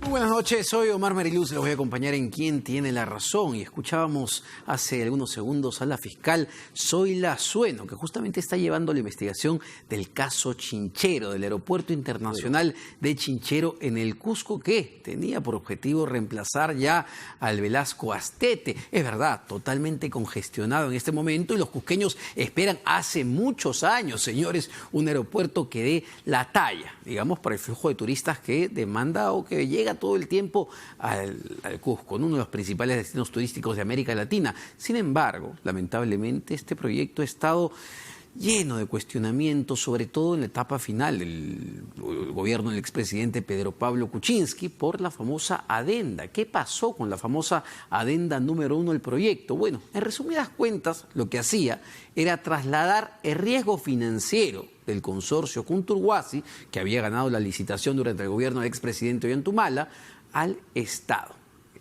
Muy buenas noches, soy Omar Mariluz, les voy a acompañar en Quién tiene la razón. Y escuchábamos hace algunos segundos a la fiscal Zoila Sueno, que justamente está llevando la investigación del caso Chinchero, del aeropuerto internacional de Chinchero en el Cusco, que tenía por objetivo reemplazar ya al Velasco Astete. Es verdad, totalmente congestionado en este momento, y los cusqueños esperan hace muchos años, señores, un aeropuerto que dé la talla, digamos, para el flujo de turistas que demanda o que llega todo el tiempo al Cusco, uno de los principales destinos turísticos de América Latina. Sin embargo, lamentablemente, este proyecto ha estado lleno de cuestionamientos, sobre todo en la etapa final del gobierno del expresidente Pedro Pablo Kuczynski, por la famosa adenda. ¿Qué pasó con la famosa adenda número 1 del proyecto? Bueno, en resumidas cuentas, lo que hacía era trasladar el riesgo financiero del consorcio Kunturhuasi, que había ganado la licitación durante el gobierno del expresidente Ollanta, al Estado.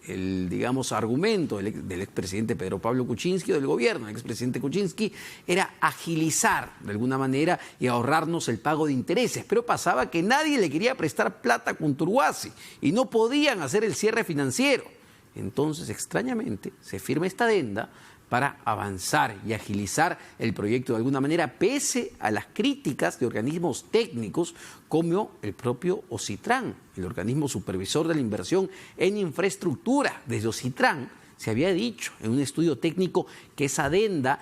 El, digamos, argumento del expresidente Pedro Pablo Kuczynski o del gobierno del expresidente Kuczynski era agilizar de alguna manera y ahorrarnos el pago de intereses. Pero pasaba que nadie le quería prestar plata a Kunturhuasi y no podían hacer el cierre financiero. Entonces, extrañamente, se firma esta adenda para avanzar y agilizar el proyecto de alguna manera, pese a las críticas de organismos técnicos como el propio OCITRAN, el organismo supervisor de la inversión en infraestructura. Desde OCITRAN se había dicho en un estudio técnico que esa adenda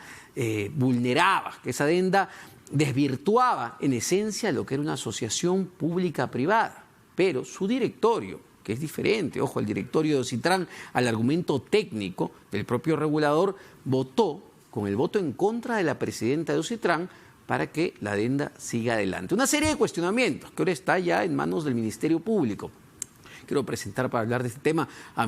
vulneraba, que esa adenda desvirtuaba en esencia lo que era una asociación pública-privada, pero su directorio, que es diferente, ojo, el directorio de OCITRAN, al argumento técnico del propio regulador, votó con el voto en contra de la presidenta de OCITRAN para que la adenda siga adelante. Una serie de cuestionamientos que ahora está ya en manos del Ministerio Público. Quiero presentar para hablar de este tema a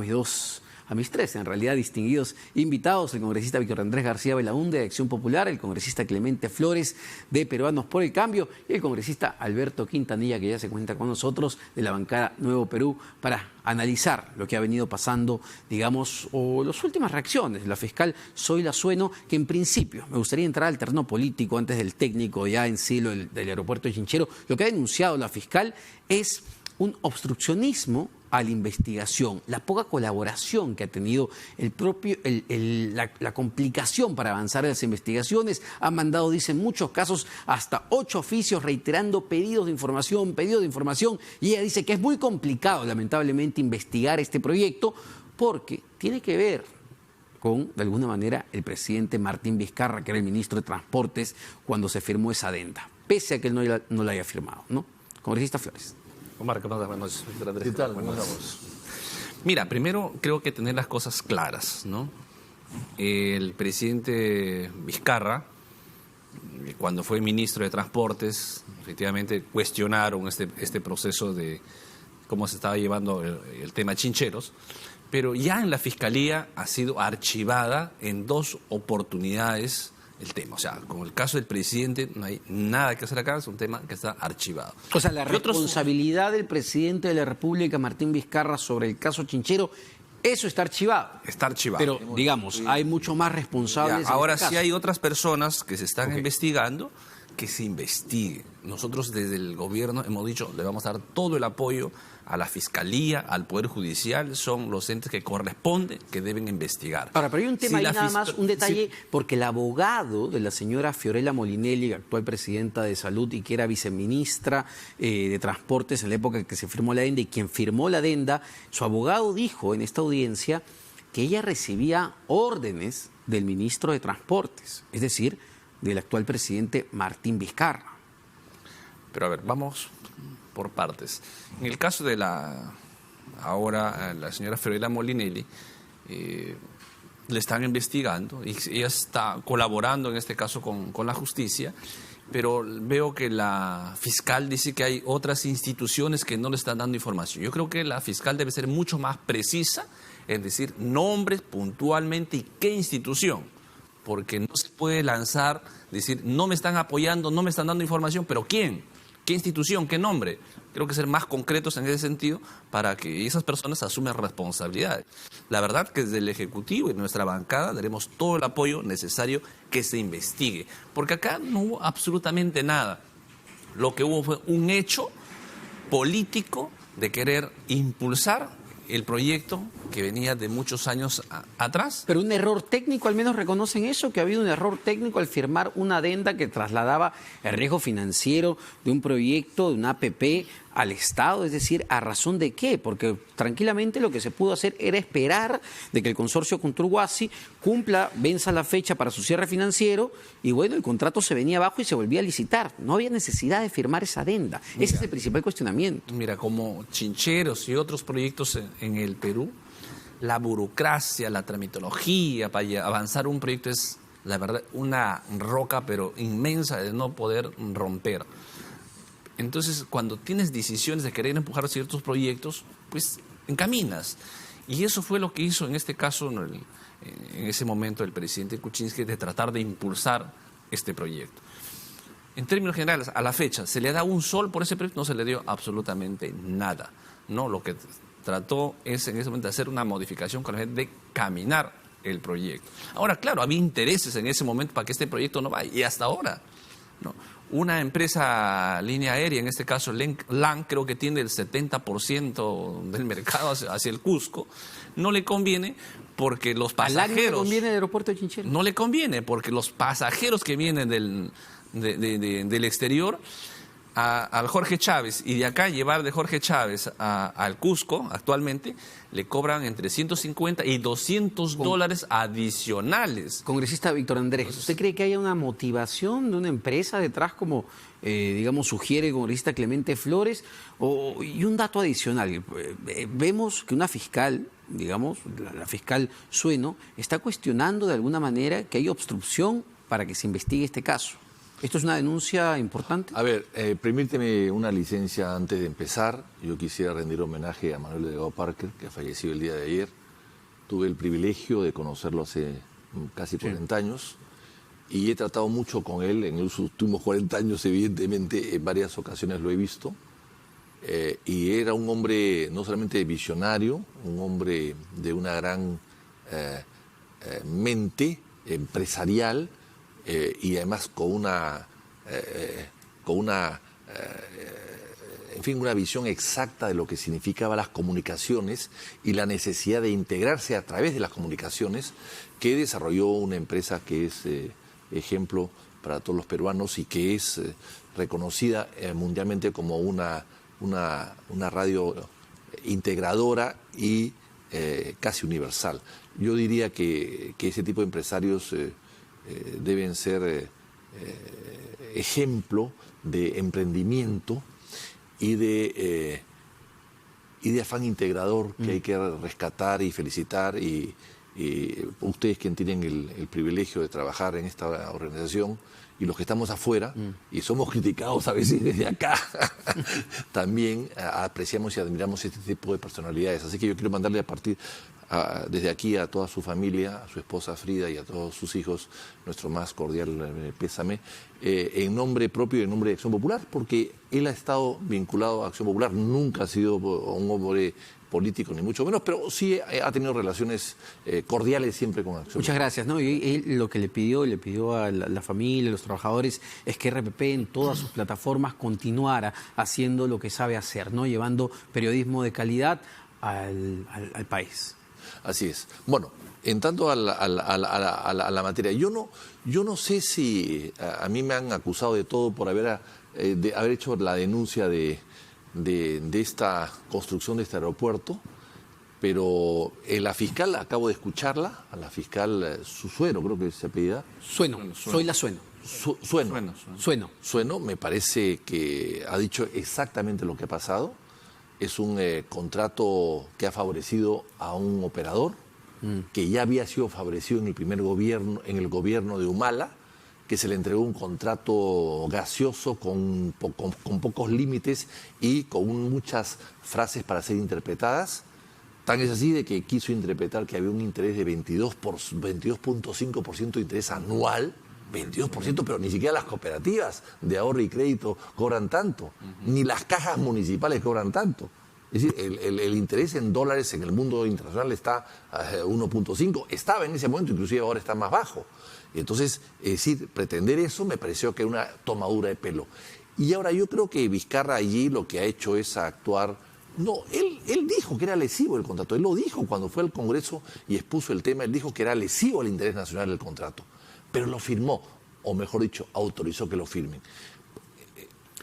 mis tres, en realidad, distinguidos invitados: el congresista Víctor Andrés García Belaúnde, de Acción Popular; el congresista Clemente Flores, de Peruanos por el Cambio; y el congresista Alberto Quintanilla, que ya se cuenta con nosotros, de la bancada Nuevo Perú, para analizar lo que ha venido pasando, digamos, o las últimas reacciones de la fiscal Zoila Sueno, que en principio, me gustaría entrar al terreno político antes del técnico ya en sí del aeropuerto de Chinchero. Lo que ha denunciado la fiscal es un obstruccionismo a la investigación, la poca colaboración que ha tenido la complicación para avanzar en las investigaciones. Han mandado, dicen, muchos casos, hasta 8 oficios reiterando pedidos de información, y ella dice que es muy complicado, lamentablemente, investigar este proyecto porque tiene que ver con, de alguna manera, el presidente Martín Vizcarra, que era el ministro de Transportes cuando se firmó esa adenda, pese a que él no la haya firmado, ¿no? Congresista Flores. Omar, ¿qué pasa? Buenas noches. ¿Qué tal? Buenas. Mira, primero creo que tener las cosas claras, ¿no? El presidente Vizcarra, cuando fue ministro de Transportes, efectivamente cuestionaron este proceso de cómo se estaba llevando el tema Chincheros, pero ya en la Fiscalía ha sido archivada en 2 oportunidades el tema. O sea, con el caso del presidente no hay nada que hacer acá, es un tema que está archivado. O sea, la responsabilidad del presidente de la República, Martín Vizcarra, sobre el caso Chinchero, eso está archivado. Está archivado. Pero, digamos, hay mucho más responsables. Ya, ahora sí hay otras personas que se están investigando, que se investigue. Nosotros desde el gobierno hemos dicho, le vamos a dar todo el apoyo a la Fiscalía, al Poder Judicial, son los entes que corresponde, que deben investigar. Ahora, pero hay un tema ahí nada más, un detalle, porque el abogado de la señora Fiorella Molinelli, actual presidenta de Salud y que era viceministra de Transportes en la época en que se firmó la adenda, y quien firmó la adenda, su abogado dijo en esta audiencia que ella recibía órdenes del ministro de Transportes, es decir, del actual presidente Martín Vizcarra. Pero a ver, vamos por partes. En el caso de la señora Fiorella Molinelli, le están investigando y ella está colaborando en este caso con la justicia, pero veo que la fiscal dice que hay otras instituciones que no le están dando información. Yo creo que la fiscal debe ser mucho más precisa en decir nombres puntualmente y qué institución, porque no se puede lanzar, decir, no me están apoyando, no me están dando información, pero ¿quién? ¿Qué institución? ¿Qué nombre? Creo que ser más concretos en ese sentido para que esas personas asuman responsabilidades. La verdad que desde el Ejecutivo y nuestra bancada daremos todo el apoyo necesario que se investigue, porque acá no hubo absolutamente nada. Lo que hubo fue un hecho político de querer impulsar el proyecto que venía de muchos años atrás. Pero un error técnico, al menos reconocen eso, que ha habido un error técnico al firmar una adenda que trasladaba el riesgo financiero de un proyecto, de una APP, al Estado, es decir, ¿a razón de qué? Porque tranquilamente lo que se pudo hacer era esperar de que el consorcio Conturhuasi cumpla, venza la fecha para su cierre financiero y bueno, el contrato se venía abajo y se volvía a licitar. No había necesidad de firmar esa adenda. Ese es el principal cuestionamiento. Mira, como Chincheros y otros proyectos en el Perú, la burocracia, la tramitología para avanzar un proyecto es, la verdad, una roca pero inmensa de no poder romper. Entonces, cuando tienes decisiones de querer empujar ciertos proyectos, pues encaminas. Y eso fue lo que hizo en este caso, en ese momento, el presidente Kuczynski, de tratar de impulsar este proyecto. En términos generales, a la fecha, ¿se le da un sol por ese proyecto? No se le dio absolutamente nada. No, lo que trató es en ese momento de hacer una modificación con la gente de caminar el proyecto. Ahora, claro, había intereses en ese momento para que este proyecto no vaya, y hasta ahora, ¿no? Una empresa línea aérea, en este caso LAN, creo que tiene el 70% del mercado hacia el Cusco, no le conviene porque los pasajeros... ¿A LAN no le conviene el aeropuerto de Chinchero? No le conviene porque los pasajeros que vienen del exterior al Jorge Chávez y de acá llevar de Jorge Chávez al Cusco actualmente le cobran entre 150 y $200 adicionales. Congresista Víctor Andrés, ¿usted cree que haya una motivación de una empresa detrás como, digamos, sugiere el congresista Clemente Flores? Y un dato adicional, vemos que una fiscal, digamos, la fiscal Sueno, está cuestionando de alguna manera que hay obstrucción para que se investigue este caso. ¿Esto es una denuncia importante? A ver, permíteme una licencia antes de empezar. Yo quisiera rendir homenaje a Manuel Delgado Parker, que ha fallecido el día de ayer. Tuve el privilegio de conocerlo hace casi 40 años y he tratado mucho con él en los últimos 40 años, evidentemente, en varias ocasiones lo he visto. Y era un hombre no solamente visionario, un hombre de una gran mente empresarial, y además con una visión exacta de lo que significaban las comunicaciones y la necesidad de integrarse a través de las comunicaciones, que desarrolló una empresa que es ejemplo para todos los peruanos y que es reconocida mundialmente como una radio integradora y casi universal. Yo diría que ese tipo de empresarios deben ser ejemplo de emprendimiento y de afán integrador que hay que rescatar y felicitar, y ustedes quienes tienen el privilegio de trabajar en esta organización y los que estamos afuera y somos criticados a veces desde acá, también apreciamos y admiramos este tipo de personalidades. Así que yo quiero mandarle desde aquí a toda su familia, a su esposa Frida y a todos sus hijos, nuestro más cordial pésame, en nombre propio y en nombre de Acción Popular, porque él ha estado vinculado a Acción Popular, nunca ha sido un hombre político ni mucho menos, pero sí ha tenido relaciones cordiales siempre con Acción Muchas Popular. gracias, ¿no? Y él lo que le pidió a la familia, a los trabajadores, es que RPP en todas sus plataformas continuara haciendo lo que sabe hacer, ¿no? Llevando periodismo de calidad al país. Así es. Bueno, en tanto a la materia, yo no sé si a mí me han acusado de todo por haber hecho la denuncia de esta construcción de este aeropuerto, pero la fiscal, acabo de escucharla, a la fiscal Sueno, creo que se apellida. Sueno, soy la Sueno. Sueno, me parece que ha dicho exactamente lo que ha pasado. Es un contrato que ha favorecido a un operador que ya había sido favorecido en el primer gobierno, en el gobierno de Humala, que se le entregó un contrato gaseoso con pocos límites y con muchas frases para ser interpretadas. Tan es así de que quiso interpretar que había un interés de 22.5% de interés anual, 22%, pero ni siquiera las cooperativas de ahorro y crédito cobran tanto, ni las cajas municipales cobran tanto. Es decir, el interés en dólares en el mundo internacional está a 1.5, estaba en ese momento, inclusive ahora está más bajo. Entonces, es decir, pretender eso me pareció que era una tomadura de pelo. Y ahora yo creo que Vizcarra allí lo que ha hecho es actuar No, él dijo que era lesivo el contrato. Él lo dijo cuando fue al Congreso y expuso el tema. Él dijo que era lesivo al interés nacional el contrato. Pero lo firmó, o mejor dicho, autorizó que lo firmen.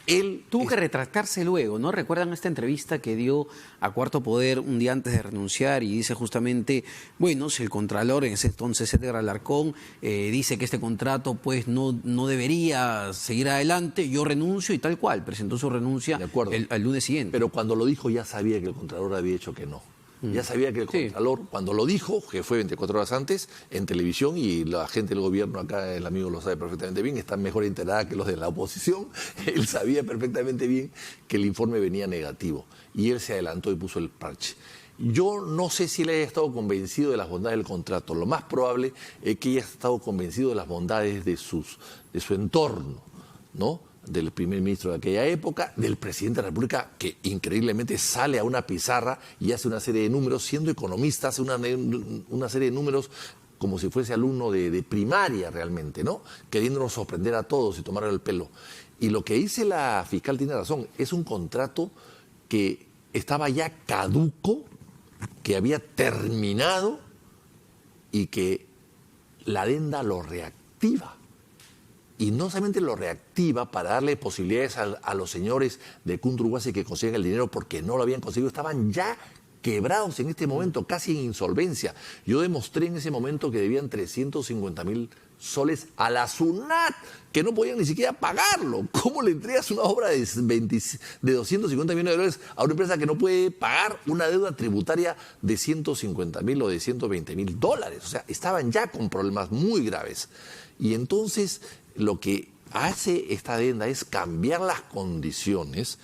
Él tuvo que retractarse luego, ¿no? ¿Recuerdan esta entrevista que dio a Cuarto Poder un día antes de renunciar? Y dice justamente, bueno, si el Contralor, en ese entonces Edgar Alarcón, dice que este contrato pues no debería seguir adelante, yo renuncio, y tal cual, presentó su renuncia el lunes siguiente. Pero cuando lo dijo ya sabía que el Contralor había dicho que no. Ya sabía que el Contralor, cuando lo dijo, que fue 24 horas antes, en televisión, y la gente del gobierno acá, el amigo lo sabe perfectamente bien, está mejor enterada que los de la oposición, él sabía perfectamente bien que el informe venía negativo, y él se adelantó y puso el parche. Yo no sé si él haya estado convencido de las bondades del contrato. Lo más probable es que haya estado convencido de las bondades de su entorno, ¿no? Del primer ministro de aquella época, del presidente de la República, que increíblemente sale a una pizarra y hace una serie de números, siendo economista, hace una serie de números como si fuese alumno de primaria realmente, ¿no? Queriéndonos sorprender a todos y tomar el pelo. Y lo que dice la fiscal tiene razón, es un contrato que estaba ya caduco, que había terminado y que la adenda lo reactiva. Y no solamente lo reactiva para darle posibilidades a los señores de Cundruguase que consigan el dinero porque no lo habían conseguido, estaban ya quebrados en este momento, casi en insolvencia. Yo demostré en ese momento que debían 350.000 soles a la SUNAT, que no podían ni siquiera pagarlo. ¿Cómo le entregas una obra de 250 millones de dólares a una empresa que no puede pagar una deuda tributaria de 150.000 o de 120.000 dólares? O sea, estaban ya con problemas muy graves. Y entonces lo que hace esta adenda es cambiar las condiciones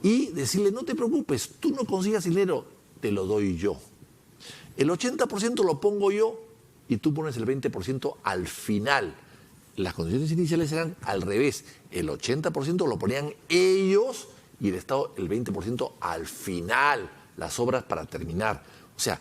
y decirle, no te preocupes, tú no consigas dinero, te lo doy yo. El 80% lo pongo yo y tú pones el 20% al final. Las condiciones iniciales eran al revés. El 80% lo ponían ellos y el Estado el 20% al final, las obras para terminar. O sea,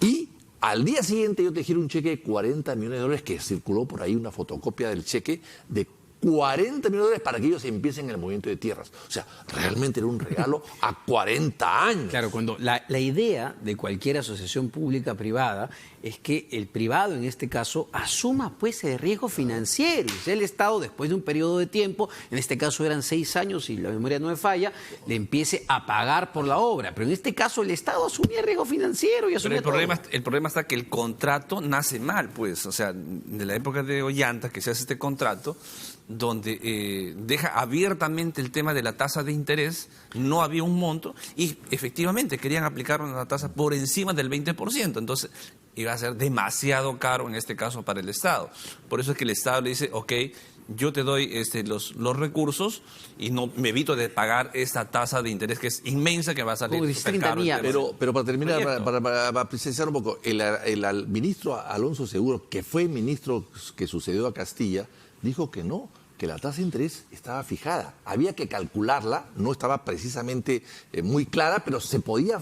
y al día siguiente yo te giro un cheque de 40 millones de dólares que circuló por ahí una fotocopia del cheque de 40 millones de dólares para que ellos empiecen el movimiento de tierras. O sea, realmente era un regalo a 40 años. Claro, cuando la idea de cualquier asociación pública-privada es que el privado, en este caso, asuma pues el riesgo financiero. Y el Estado, después de un periodo de tiempo, en este caso eran 6 años, y la memoria no me falla, le empiece a pagar por la obra. Pero en este caso el Estado asumía el riesgo financiero y asumía todo. El problema está que el contrato nace mal, pues. O sea, de la época de Ollanta, que se hace este contrato, donde deja abiertamente el tema de la tasa de interés, no había un monto y efectivamente querían aplicar una tasa por encima del 20%, entonces iba a ser demasiado caro en este caso para el Estado. Por eso es que el Estado le dice, ok, yo te doy los recursos y no me evito de pagar esta tasa de interés que es inmensa, que va a salir súper caro. Pero para terminar, para precisar un poco, el ministro Alonso Seguro, que fue ministro que sucedió a Castilla, dijo que no, que la tasa de interés estaba fijada. Había que calcularla, no estaba precisamente muy clara, pero se podía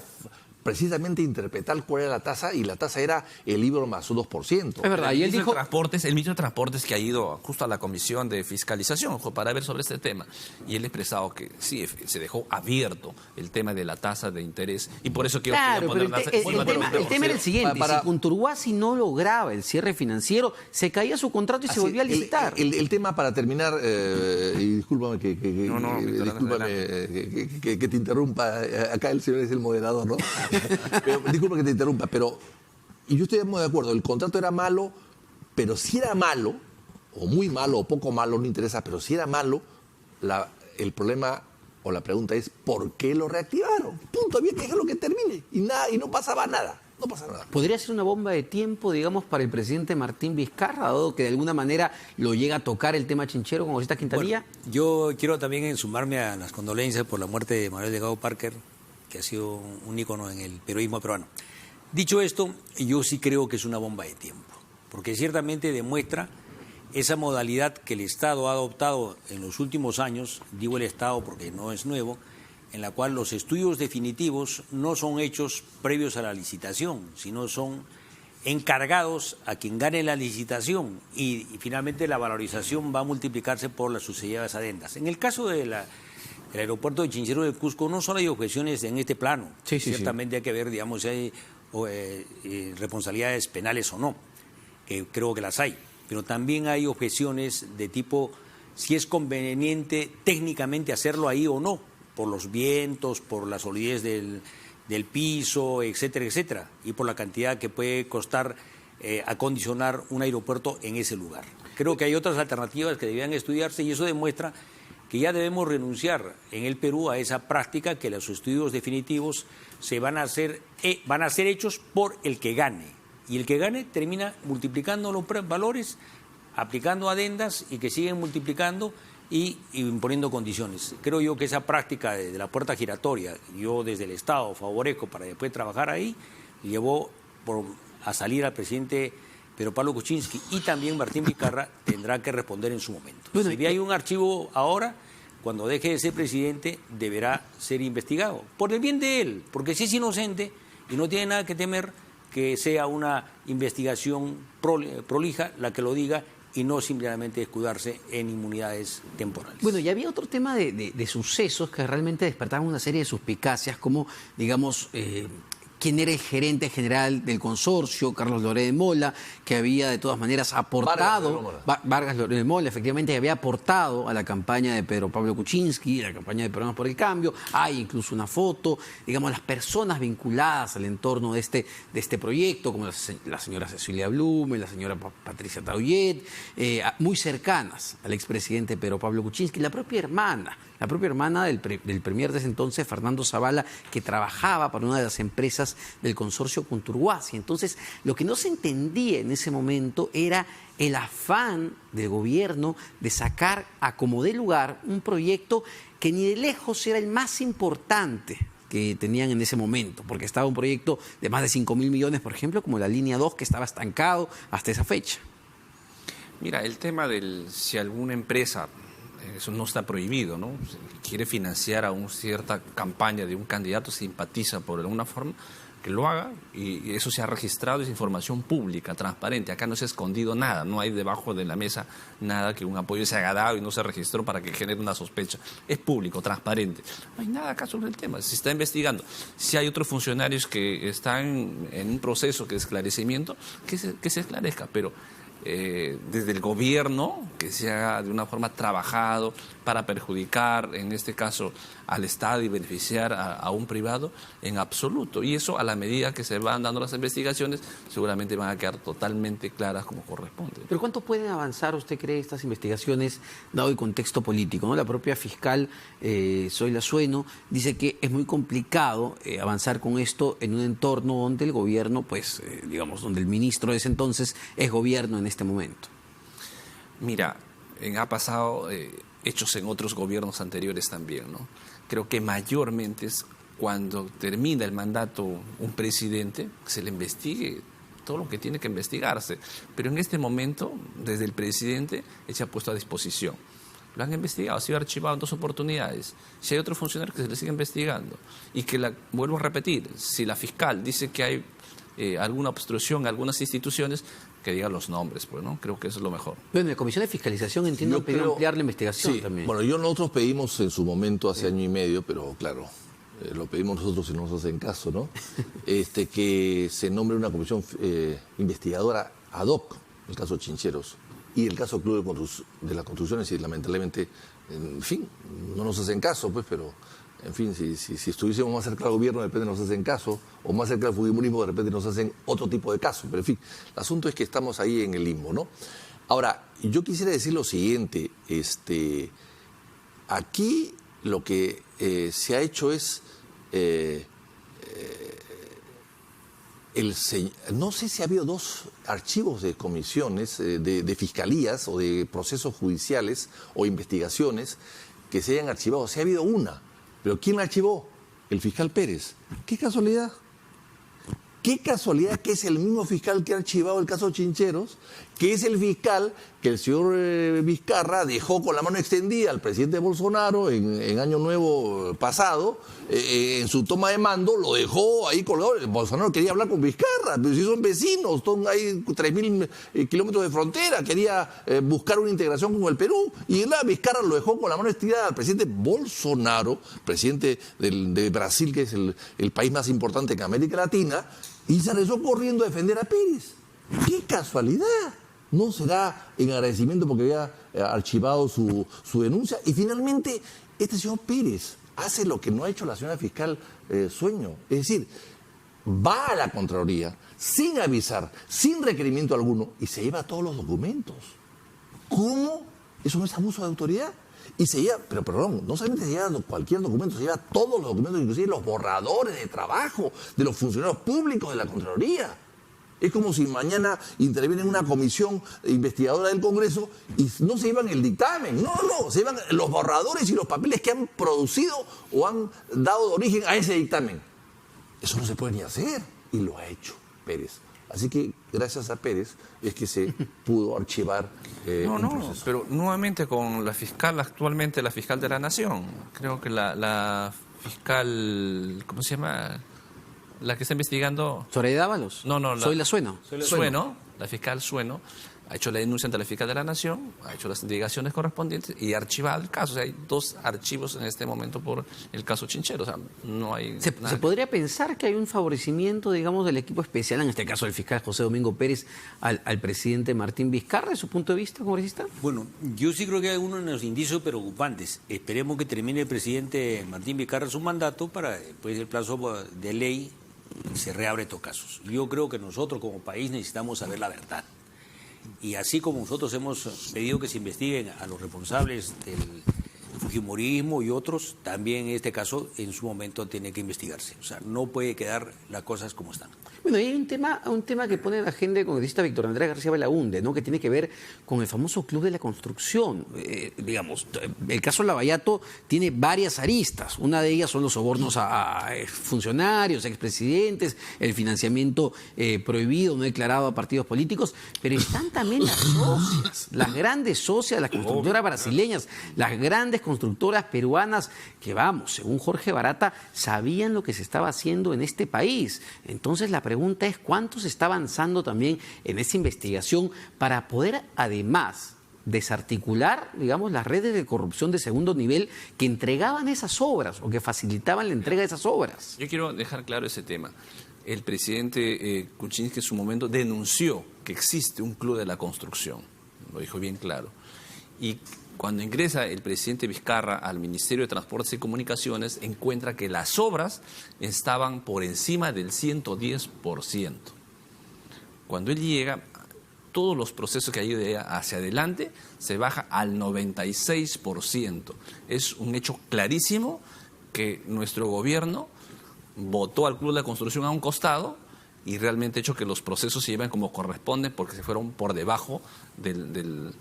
precisamente interpretar cuál era la tasa, y la tasa era el LIBOR más un 2%. Es verdad, y él dijo... El ministro de Transportes que ha ido justo a la Comisión de Fiscalización para ver sobre este tema, y él ha expresado que sí, se dejó abierto el tema de la tasa de interés, y por eso que claro, pero el tema era el siguiente, si Cundruguasi no lograba el cierre financiero, se caía su contrato y se volvía a licitar. El tema, para terminar, y discúlpame que te interrumpa, acá el señor es el moderador, ¿no? Pero, disculpa que te interrumpa, pero y yo estoy muy de acuerdo, el contrato era malo, pero si era malo, o muy malo, o poco malo, no interesa, pero si era malo, el problema o la pregunta es ¿por qué lo reactivaron? Punto, había que dejarlo que termine y no pasaba nada. No pasa nada. ¿Podría ser una bomba de tiempo, digamos, para el presidente Martín Vizcarra, dado que de alguna manera lo llega a tocar el tema chinchero con Osita Quintanilla? Bueno, yo quiero también sumarme a las condolencias por la muerte de Manuel Delgado Parker, que ha sido un ícono en el periodismo peruano. Dicho esto, yo sí creo que es una bomba de tiempo, porque ciertamente demuestra esa modalidad que el Estado ha adoptado en los últimos años, digo el Estado porque no es nuevo, en la cual los estudios definitivos no son hechos previos a la licitación, sino son encargados a quien gane la licitación y finalmente la valorización va a multiplicarse por las sucesivas adendas. En el caso de El aeropuerto de Chinchero de Cusco no solo hay objeciones en este plano. Sí. Ciertamente hay que ver, digamos, si hay responsabilidades penales o no, que creo que las hay. Pero también hay objeciones de tipo si es conveniente técnicamente hacerlo ahí o no, por los vientos, por la solidez del piso, etcétera, etcétera, y por la cantidad que puede costar acondicionar un aeropuerto en ese lugar. Creo que hay otras alternativas que debían estudiarse y eso demuestra que ya debemos renunciar en el Perú a esa práctica que los estudios definitivos van a ser hechos por el que gane. Y el que gane termina multiplicando los valores, aplicando adendas y que siguen multiplicando y imponiendo condiciones. Creo yo que esa práctica de la puerta giratoria, yo desde el Estado favorezco para después trabajar ahí, llevó a salir al presidente Pedro Pablo Kuczynski y también Martín Vizcarra tendrá que responder en su momento. Bueno, si hay un archivo ahora, cuando deje de ser presidente, deberá ser investigado, por el bien de él, porque si es inocente y no tiene nada que temer, que sea una investigación prolija la que lo diga y no simplemente escudarse en inmunidades temporales. Bueno, y había otro tema de sucesos que realmente despertaban una serie de suspicacias, como, digamos, quién era el gerente general del consorcio, Carlos Loré de Mola, que había de todas maneras aportado, Vargas Loré de Mola, efectivamente, que había aportado a la campaña de Pedro Pablo Kuczynski, a la campaña de Peruanos por el Cambio. Hay incluso una foto, digamos, las personas vinculadas al entorno de este proyecto, como la señora Cecilia Blume, la señora Patricia Taullet, muy cercanas al expresidente Pedro Pablo Kuczynski, la propia hermana del premier de ese entonces, Fernando Zavala, que trabajaba para una de las empresas del consorcio Conturguasi. Entonces, lo que no se entendía en ese momento era el afán del gobierno de sacar a como dé lugar un proyecto que ni de lejos era el más importante que tenían en ese momento, porque estaba un proyecto de más de 5.000 millones, por ejemplo, como la línea 2, que estaba estancado hasta esa fecha. Mira, el tema si alguna empresa, eso no está prohibido, ¿no? Quiere financiar a una cierta campaña de un candidato, simpatiza por alguna forma, que lo haga, y eso se ha registrado, es información pública, transparente. Acá no se ha escondido nada, no hay debajo de la mesa nada que un apoyo se haya dado y no se registró para que genere una sospecha. Es público, transparente. No hay nada acá sobre el tema, se está investigando. Si hay otros funcionarios que están en un proceso de esclarecimiento, que se esclarezca, pero desde el gobierno, que se haga de una forma trabajado para perjudicar, en este caso, al Estado y beneficiar a un privado, en absoluto. Y eso, a la medida que se van dando las investigaciones, seguramente van a quedar totalmente claras como corresponde. ¿Pero cuánto pueden avanzar, usted cree, estas investigaciones, dado el contexto político, ¿no? La propia fiscal Zoila Sueno dice que es muy complicado avanzar con esto en un entorno donde el gobierno, pues, digamos, donde el ministro de ese entonces es gobierno en este momento. Mira, ha pasado hechos en otros gobiernos anteriores también, ¿no? Creo que mayormente es cuando termina el mandato un presidente, que se le investigue todo lo que tiene que investigarse. Pero en este momento, desde el presidente, él se ha puesto a disposición. Lo han investigado, ha sido archivado en 2 oportunidades. Si hay otro funcionario que se le sigue investigando. Y que, vuelvo a repetir, si la fiscal dice que hay alguna obstrucción en algunas instituciones, que diga los nombres, pues, ¿no? Creo que eso es lo mejor. Bueno, la Comisión de Fiscalización, entiendo, pidió ampliar la investigación también. Bueno, nosotros pedimos en su momento, hace año y medio, pero claro, lo pedimos nosotros y no nos hacen caso, ¿no? Que se nombre una comisión investigadora ad hoc, el caso Chincheros, y el caso Club de las Construcciones, y lamentablemente, en fin, no nos hacen caso, pues, pero... En fin, si estuviésemos más cerca del gobierno, de repente nos hacen caso, o más cerca del fujimorismo, de repente nos hacen otro tipo de caso. Pero en fin, el asunto es que estamos ahí en el limbo, ¿no? Ahora, yo quisiera decir lo siguiente, aquí lo que se ha hecho es, no sé si ha habido 2 archivos de comisiones, de fiscalías o de procesos judiciales o investigaciones que se hayan archivado. Sí ha habido una. ¿Pero quién la archivó? El fiscal Pérez. ¿Qué casualidad? Qué casualidad que es el mismo fiscal que ha archivado el caso Chincheros, que es el fiscal que el señor Vizcarra dejó con la mano extendida al presidente Bolsonaro en Año Nuevo pasado, en su toma de mando, lo dejó ahí colgado. Bolsonaro quería hablar con Vizcarra, pero si son vecinos, hay 3.000 kilómetros de frontera, quería buscar una integración con el Perú, y Vizcarra lo dejó con la mano extendida al presidente Bolsonaro, presidente de Brasil, que es el país más importante en América Latina, y se regresó corriendo a defender a Pérez. ¡Qué casualidad! ¿No será en agradecimiento porque había archivado su denuncia? Y finalmente, este señor Pérez hace lo que no ha hecho la señora fiscal Sueño. Es decir, va a la Contraloría sin avisar, sin requerimiento alguno, y se lleva todos los documentos. ¿Cómo? ¿Eso no es abuso de autoridad? Y se lleva, pero perdón, no solamente se lleva cualquier documento, se lleva todos los documentos, inclusive los borradores de trabajo de los funcionarios públicos de la Contraloría. Es como si mañana interviene una comisión investigadora del Congreso y no se llevan el dictamen, no, se llevan los borradores y los papeles que han producido o han dado origen a ese dictamen. Eso no se puede ni hacer, y lo ha hecho Pérez. Así que gracias a Pérez es que se pudo archivar un proceso. Pero nuevamente con la fiscal, actualmente la fiscal de la Nación, creo que la fiscal, ¿cómo se llama? La que está investigando... ¿Zoraida Ábalos? No. Zoila Sueno. Sueno, la fiscal Sueno, ha hecho la denuncia ante la fiscal de la Nación, ha hecho las investigaciones correspondientes y ha archivado el caso. O sea, hay 2 archivos en este momento por el caso Chinchero. O sea, no hay... ¿Se podría pensar que hay un favorecimiento, digamos, del equipo especial, en este caso el fiscal José Domingo Pérez, al presidente Martín Vizcarra, de su punto de vista, congresista? Bueno, yo sí creo que hay unos de los indicios preocupantes. Esperemos que termine el presidente Martín Vizcarra su mandato para, después del plazo de ley, se reabre estos casos. Yo creo que nosotros como país necesitamos saber la verdad. Y así como nosotros hemos pedido que se investiguen a los responsables del fujimorismo y otros, también en este caso en su momento tiene que investigarse. O sea, no puede quedar las cosas como están. Bueno, y hay un tema que pone en la agenda el congresista Víctor Andrés García Belaúnde, ¿no?, que tiene que ver con el famoso Club de la Construcción. Digamos, el caso Lavallato tiene varias aristas. Una de ellas son los sobornos a funcionarios, expresidentes, el financiamiento prohibido, no declarado a partidos políticos, pero están también las socias, las grandes socias, las constructoras brasileñas, las grandes constructoras peruanas que, vamos, según Jorge Barata, sabían lo que se estaba haciendo en este país. Entonces la pregunta es cuánto se está avanzando también en esa investigación para poder, además, desarticular, digamos, las redes de corrupción de segundo nivel que entregaban esas obras o que facilitaban la entrega de esas obras. Yo quiero dejar claro ese tema. El presidente Kuczynski en su momento denunció que existe un club de la construcción, lo dijo bien claro. Y cuando ingresa el presidente Vizcarra al Ministerio de Transportes y Comunicaciones, encuentra que las obras estaban por encima del 110%. Cuando él llega, todos los procesos que hay de hacia adelante se baja al 96%. Es un hecho clarísimo que nuestro gobierno votó al Club de la Construcción a un costado y realmente ha hecho que los procesos se lleven como corresponden porque se fueron por debajo del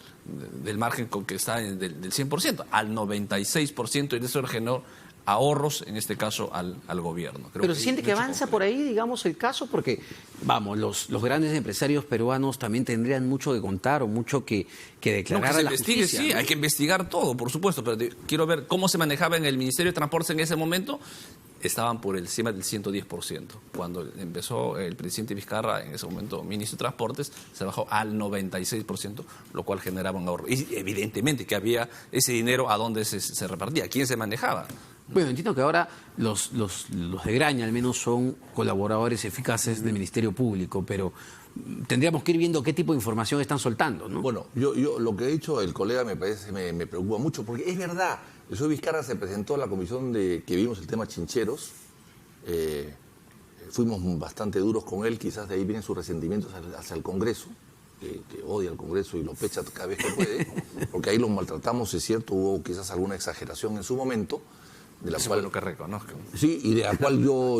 margen con que está del 100%, al 96%, y eso generó ahorros, en este caso, al gobierno. Pero se siente que avanza por ahí, digamos, el caso, porque, vamos, los grandes empresarios peruanos también tendrían mucho que contar o mucho que declarar a la justicia. Sí, ¿no? hay que investigar todo, por supuesto, pero quiero ver cómo se manejaba en el Ministerio de Transportes en ese momento. Estaban por encima del 110%. Cuando empezó el presidente Vizcarra, en ese momento ministro de Transportes, se bajó al 96%, lo cual generaba un ahorro. Y evidentemente que había ese dinero a dónde se repartía, quién se manejaba. Bueno, entiendo que ahora los de Graña al menos son colaboradores eficaces del Ministerio Público, pero tendríamos que ir viendo qué tipo de información están soltando, ¿no? Bueno, yo lo que ha dicho el colega me preocupa mucho, porque es verdad, el señor Vizcarra se presentó a la comisión que vimos el tema Chincheros, fuimos bastante duros con él, quizás de ahí vienen sus resentimientos hacia el Congreso, que odia al Congreso y lo pecha cada vez que puede, porque ahí lo maltratamos, es cierto, hubo quizás alguna exageración en su momento, de la Eso cual es lo que reconozco. Sí, y de la cual yo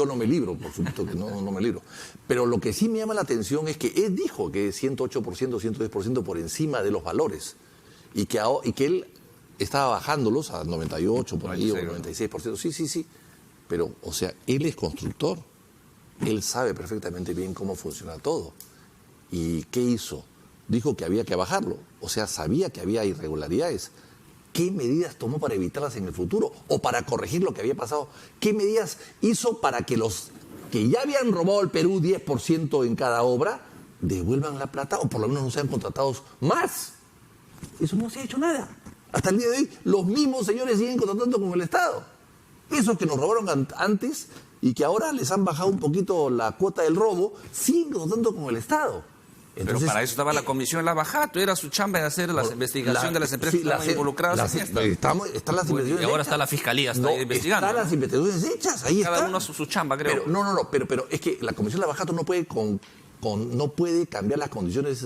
no me libro, por supuesto que no me libro. Pero lo que sí me llama la atención es que él dijo que 108%, 110% por encima de los valores y que él estaba bajándolos a 98 por ahí o 96%. Sí. Pero, o sea, él es constructor. Él sabe perfectamente bien cómo funciona todo. ¿Y qué hizo? Dijo que había que bajarlo. O sea, sabía que había irregularidades. ¿Qué medidas tomó para evitarlas en el futuro? ¿O para corregir lo que había pasado? ¿Qué medidas hizo para que los que ya habían robado al Perú 10% en cada obra devuelvan la plata o por lo menos no sean contratados más? Eso no se ha hecho nada. Hasta el día de hoy, los mismos señores siguen contratando con el Estado. Esos que nos robaron antes y que ahora les han bajado un poquito la cuota del robo, siguen contratando con el Estado. Entonces, pero para eso estaba la comisión La Bajato, era su chamba de hacer las investigaciones de las empresas que estaban involucradas en esto. Están las investigaciones Y ahora hechas. está la fiscalía, está investigando. Están las investigaciones hechas, ahí Cada está. uno su chamba, creo. Pero es que la comisión La Bajato no puede cambiar las condiciones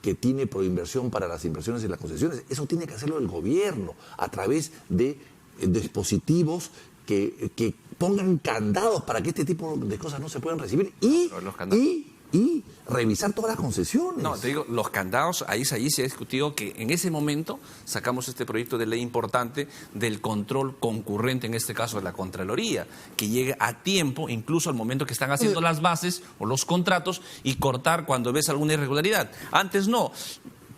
que tiene Proinversión para las inversiones y las concesiones. Eso tiene que hacerlo el gobierno a través de dispositivos que pongan candados para que este tipo de cosas no se puedan recibir y revisar todas las concesiones. No, te digo, los candados, ahí se ha discutido que en ese momento sacamos este proyecto de ley importante del control concurrente, en este caso de la Contraloría, que llegue a tiempo, incluso al momento que están haciendo las bases o los contratos, y cortar cuando ves alguna irregularidad. Antes no.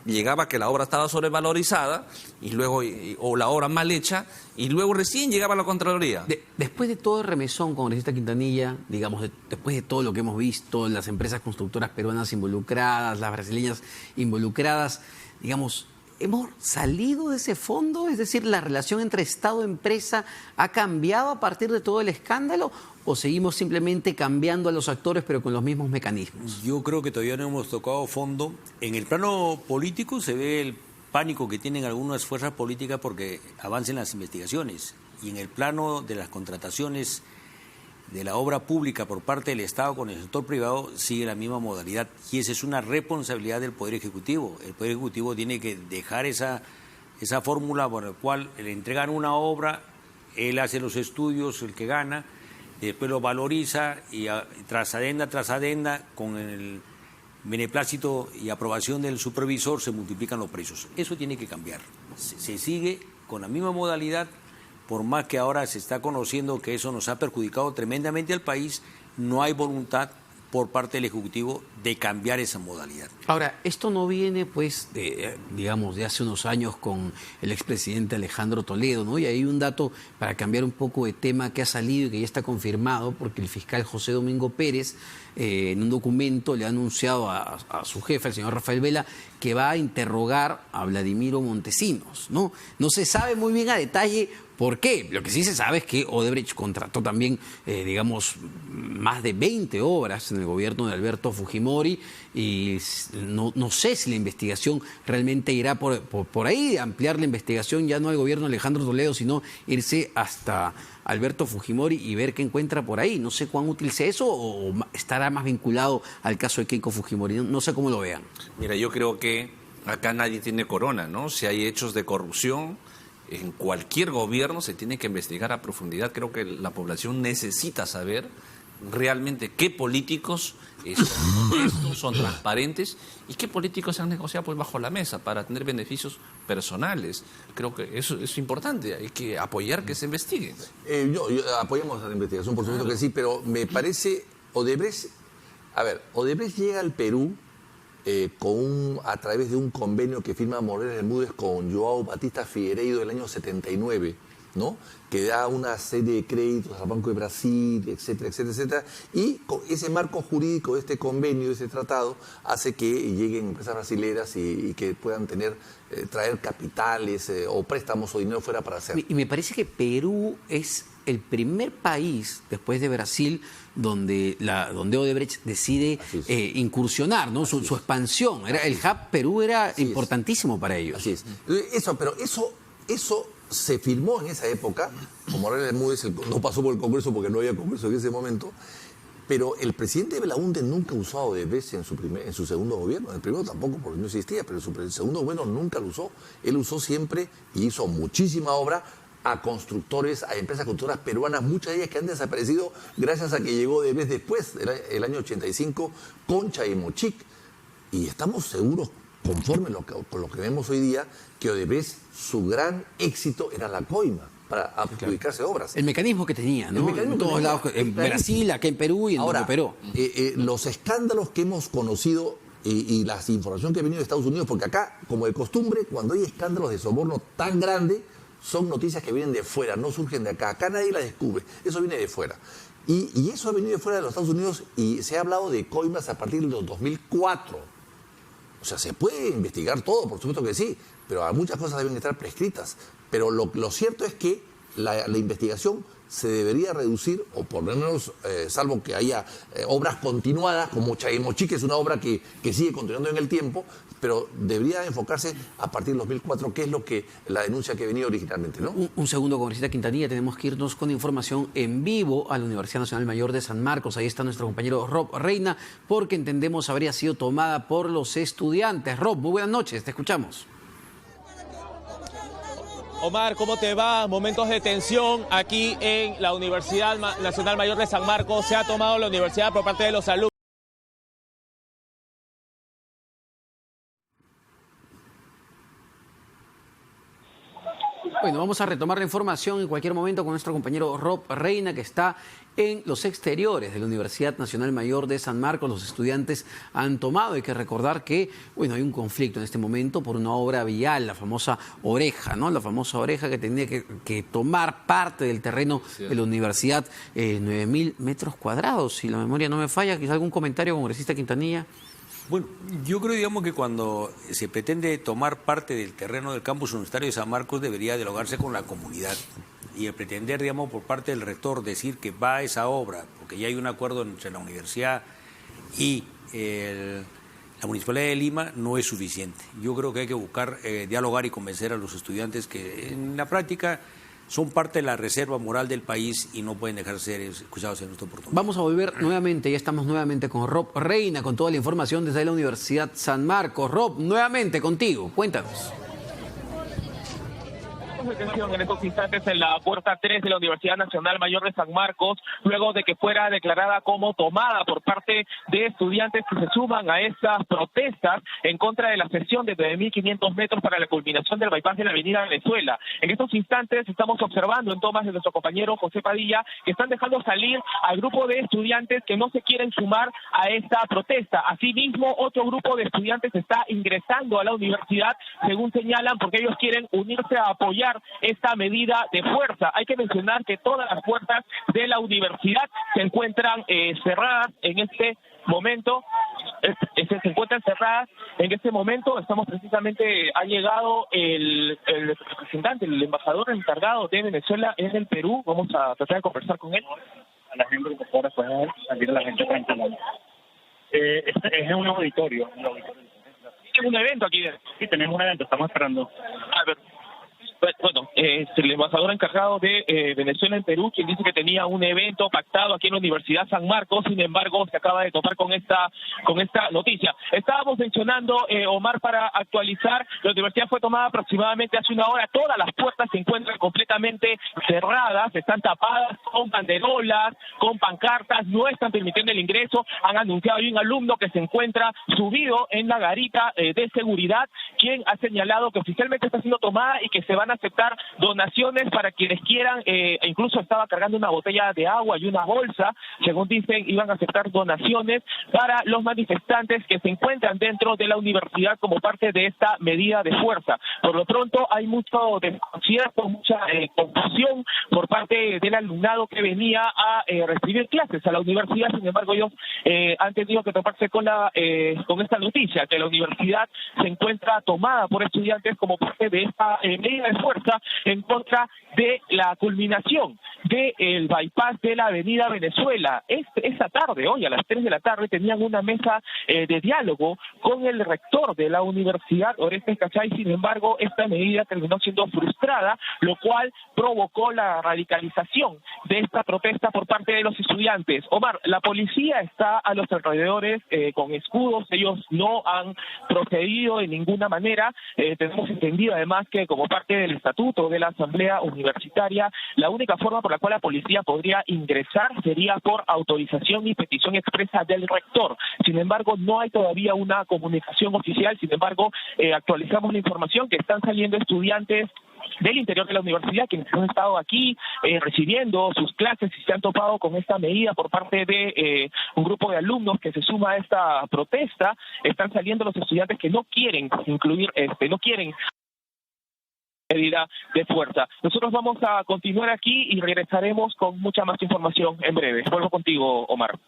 Llegaba que la obra estaba sobrevalorizada y luego o la obra mal hecha y luego recién llegaba la Contraloría. Después de todo el remesón, congresista Quintanilla, digamos, después de todo lo que hemos visto, las empresas constructoras peruanas involucradas, las brasileñas involucradas, digamos, ¿hemos salido de ese fondo? Es decir, ¿la relación entre Estado y empresa ha cambiado a partir de todo el escándalo? ¿O seguimos simplemente cambiando a los actores pero con los mismos mecanismos? Yo creo que todavía no hemos tocado fondo. En el plano político se ve el pánico que tienen algunas fuerzas políticas porque avancen las investigaciones. Y en el plano de las contrataciones de la obra pública por parte del Estado con el sector privado sigue la misma modalidad. Y esa es una responsabilidad del Poder Ejecutivo. El Poder Ejecutivo tiene que dejar esa fórmula por la cual le entregan una obra, él hace los estudios, el que gana, después lo valoriza y tras adenda, con el beneplácito y aprobación del supervisor se multiplican los precios. Eso tiene que cambiar. Se sigue con la misma modalidad, por más que ahora se está conociendo que eso nos ha perjudicado tremendamente al país, no hay voluntad por parte del Ejecutivo de cambiar esa modalidad. Ahora, esto no viene, pues, digamos, de hace unos años con el expresidente Alejandro Toledo, ¿no? Y hay un dato para cambiar un poco de tema que ha salido y que ya está confirmado, porque el fiscal José Domingo Pérez, en un documento, le ha anunciado a su jefe, el señor Rafael Vela, que va a interrogar a Vladimiro Montesinos, ¿no? No se sabe muy bien a detalle ¿por qué? Lo que sí se sabe es que Odebrecht contrató también, digamos, más de 20 obras en el gobierno de Alberto Fujimori y no sé si la investigación realmente irá por ahí, ampliar la investigación ya no al gobierno de Alejandro Toledo, sino irse hasta Alberto Fujimori y ver qué encuentra por ahí. No sé cuán útil sea eso o estará más vinculado al caso de Keiko Fujimori. No sé cómo lo vean. Mira, yo creo que acá nadie tiene corona, ¿no? Si hay hechos de corrupción, en cualquier gobierno se tiene que investigar a profundidad. Creo que la población necesita saber realmente qué políticos son transparentes y qué políticos se han negociado pues bajo la mesa para tener beneficios personales. Creo que eso es importante, hay que apoyar que se investigue. Yo apoyamos a la investigación, por supuesto que sí, pero me parece Odebrecht llega al Perú a través de un convenio que firma Moreno Bermúdez con Joao Batista Figueiredo del año 79, ¿no? Que da una serie de créditos al Banco de Brasil, etcétera, etcétera, etcétera. Y con ese marco jurídico de este convenio, de este tratado, hace que lleguen empresas brasileras y que puedan traer capitales o préstamos o dinero fuera para hacer. Y me parece que Perú es el primer país, después de Brasil, donde Odebrecht decide incursionar, ¿no? Su expansión. El hub Perú era importantísimo para ellos. Así es. Eso se firmó en esa época, como Moreno Bermúdez no pasó por el Congreso porque no había Congreso en ese momento, pero el presidente Belaúnde nunca usó a Odebrecht en su segundo gobierno. En el primero tampoco, porque no existía, pero en su segundo gobierno nunca lo usó. Él usó siempre y hizo muchísima obra a constructores, a empresas constructoras peruanas, muchas de ellas que han desaparecido gracias a que llegó Odebrecht después, el año 85, Concha y Mochic. Y estamos seguros, conforme con lo que vemos hoy día, que Odebrecht, su gran éxito era la coima. para adjudicarse obras. El mecanismo que tenía, ¿no? El mecanismo En que todos tenía, lados, en claro. Brasil, acá en Perú y en donde Ahora, operó. Los escándalos que hemos conocido y la información que ha venido de Estados Unidos, porque acá, como de costumbre, cuando hay escándalos de soborno tan grandes, son noticias que vienen de fuera, no surgen de acá. Acá nadie las descubre, eso viene de fuera. Y eso ha venido de fuera de los Estados Unidos y se ha hablado de coimas a partir de los 2004. O sea, se puede investigar todo, por supuesto que sí, pero muchas cosas deben estar prescritas. Pero lo cierto es que la investigación se debería reducir, o por lo menos, salvo que haya obras continuadas, como Chaimochi, que es una obra que sigue continuando en el tiempo, pero debería enfocarse a partir del 2004, que es lo que la denuncia que venía originalmente, ¿no? Un segundo, congresista Quintanilla, tenemos que irnos con información en vivo a la Universidad Nacional Mayor de San Marcos. Ahí está nuestro compañero Rob Reina, porque entendemos habría sido tomada por los estudiantes. Rob, muy buenas noches, te escuchamos. Omar, ¿cómo te va? Momentos de tensión aquí en la Universidad Nacional Mayor de San Marcos. Se ha tomado la universidad por parte de los alumnos. Bueno, vamos a retomar la información en cualquier momento con nuestro compañero Rob Reina, que está en los exteriores de la Universidad Nacional Mayor de San Marcos. Los estudiantes han tomado, hay que recordar que, bueno, hay un conflicto en este momento por una obra vial, la famosa oreja, ¿no? La famosa oreja que tenía que tomar parte del terreno de la universidad, 9.000 metros cuadrados, si la memoria no me falla. ¿Quizá algún comentario, congresista Quintanilla? Bueno, yo creo, digamos, que cuando se pretende tomar parte del terreno del campus universitario de San Marcos debería dialogarse con la comunidad. Y el pretender, digamos, por parte del rector decir que va a esa obra, porque ya hay un acuerdo entre la universidad y la Municipalidad de Lima, no es suficiente. Yo creo que hay que buscar dialogar y convencer a los estudiantes que en la práctica son parte de la reserva moral del país y no pueden dejar de ser escuchados en esta oportunidad. Vamos a volver nuevamente, ya estamos nuevamente con Rob Reina, con toda la información desde la Universidad San Marcos. Rob, nuevamente contigo, cuéntanos. Detención en estos instantes en la puerta 3 de la Universidad Nacional Mayor de San Marcos, luego de que fuera declarada como tomada por parte de estudiantes que se suman a estas protestas en contra de la cesión de 9.500 metros para la culminación del bypass de la avenida Venezuela. En estos instantes estamos observando en tomas de nuestro compañero José Padilla que están dejando salir al grupo de estudiantes que no se quieren sumar a esta protesta. Asimismo, otro grupo de estudiantes está ingresando a la universidad, según señalan, porque ellos quieren unirse a apoyar esta medida de fuerza. Hay que mencionar que todas las puertas de la universidad se encuentran cerradas en este momento. Se encuentran cerradas en este momento. Estamos precisamente, ha llegado el representante, el embajador encargado de Venezuela en el Perú. Vamos a tratar de conversar con él. A la gente, por favor, pueden salir a la gente tranquila. Es un auditorio. Tienen un evento aquí. Sí, tenemos un evento, estamos esperando. A ver. Bueno, es el embajador encargado de Venezuela en Perú, quien dice que tenía un evento pactado aquí en la Universidad San Marcos. Sin embargo, se acaba de topar con esta noticia. Estábamos mencionando, Omar, para actualizar, la universidad fue tomada aproximadamente hace una hora. Todas las puertas se encuentran completamente cerradas, están tapadas con banderolas, con pancartas, no están permitiendo el ingreso. Han anunciado, hay un alumno que se encuentra subido en la garita de seguridad, quien ha señalado que oficialmente está siendo tomada y que se van a aceptar donaciones para quienes quieran, incluso estaba cargando una botella de agua y una bolsa, según dicen, iban a aceptar donaciones para los manifestantes que se encuentran dentro de la universidad como parte de esta medida de fuerza. Por lo pronto hay mucho desconcierto, mucha confusión por parte del alumnado que venía a recibir clases a la universidad. Sin embargo, ellos han tenido que toparse con esta noticia, que la universidad se encuentra tomada por estudiantes como parte de esta medida de fuerza en contra de la culminación del bypass de la avenida Venezuela. Esa tarde, hoy a las 3 de la tarde, tenían una mesa de diálogo con el rector de la universidad, Orestes Cachay. Sin embargo, esta medida terminó siendo frustrada, lo cual provocó la radicalización de esta protesta por parte de los estudiantes. Omar, la policía está a los alrededores con escudos, ellos no han procedido de ninguna manera. Tenemos entendido además que como parte del estatuto de la Asamblea Universitaria, la única forma por la cual la policía podría ingresar sería por autorización y petición expresa del rector. Sin embargo, no hay todavía una comunicación oficial. Sin embargo, actualizamos la información que están saliendo estudiantes del interior de la universidad, quienes han estado aquí recibiendo sus clases y se han topado con esta medida por parte de un grupo de alumnos que se suma a esta protesta. Están saliendo los estudiantes que no quieren no quieren medida de fuerza. Nosotros vamos a continuar aquí y regresaremos con mucha más información en breve. Vuelvo contigo, Omar.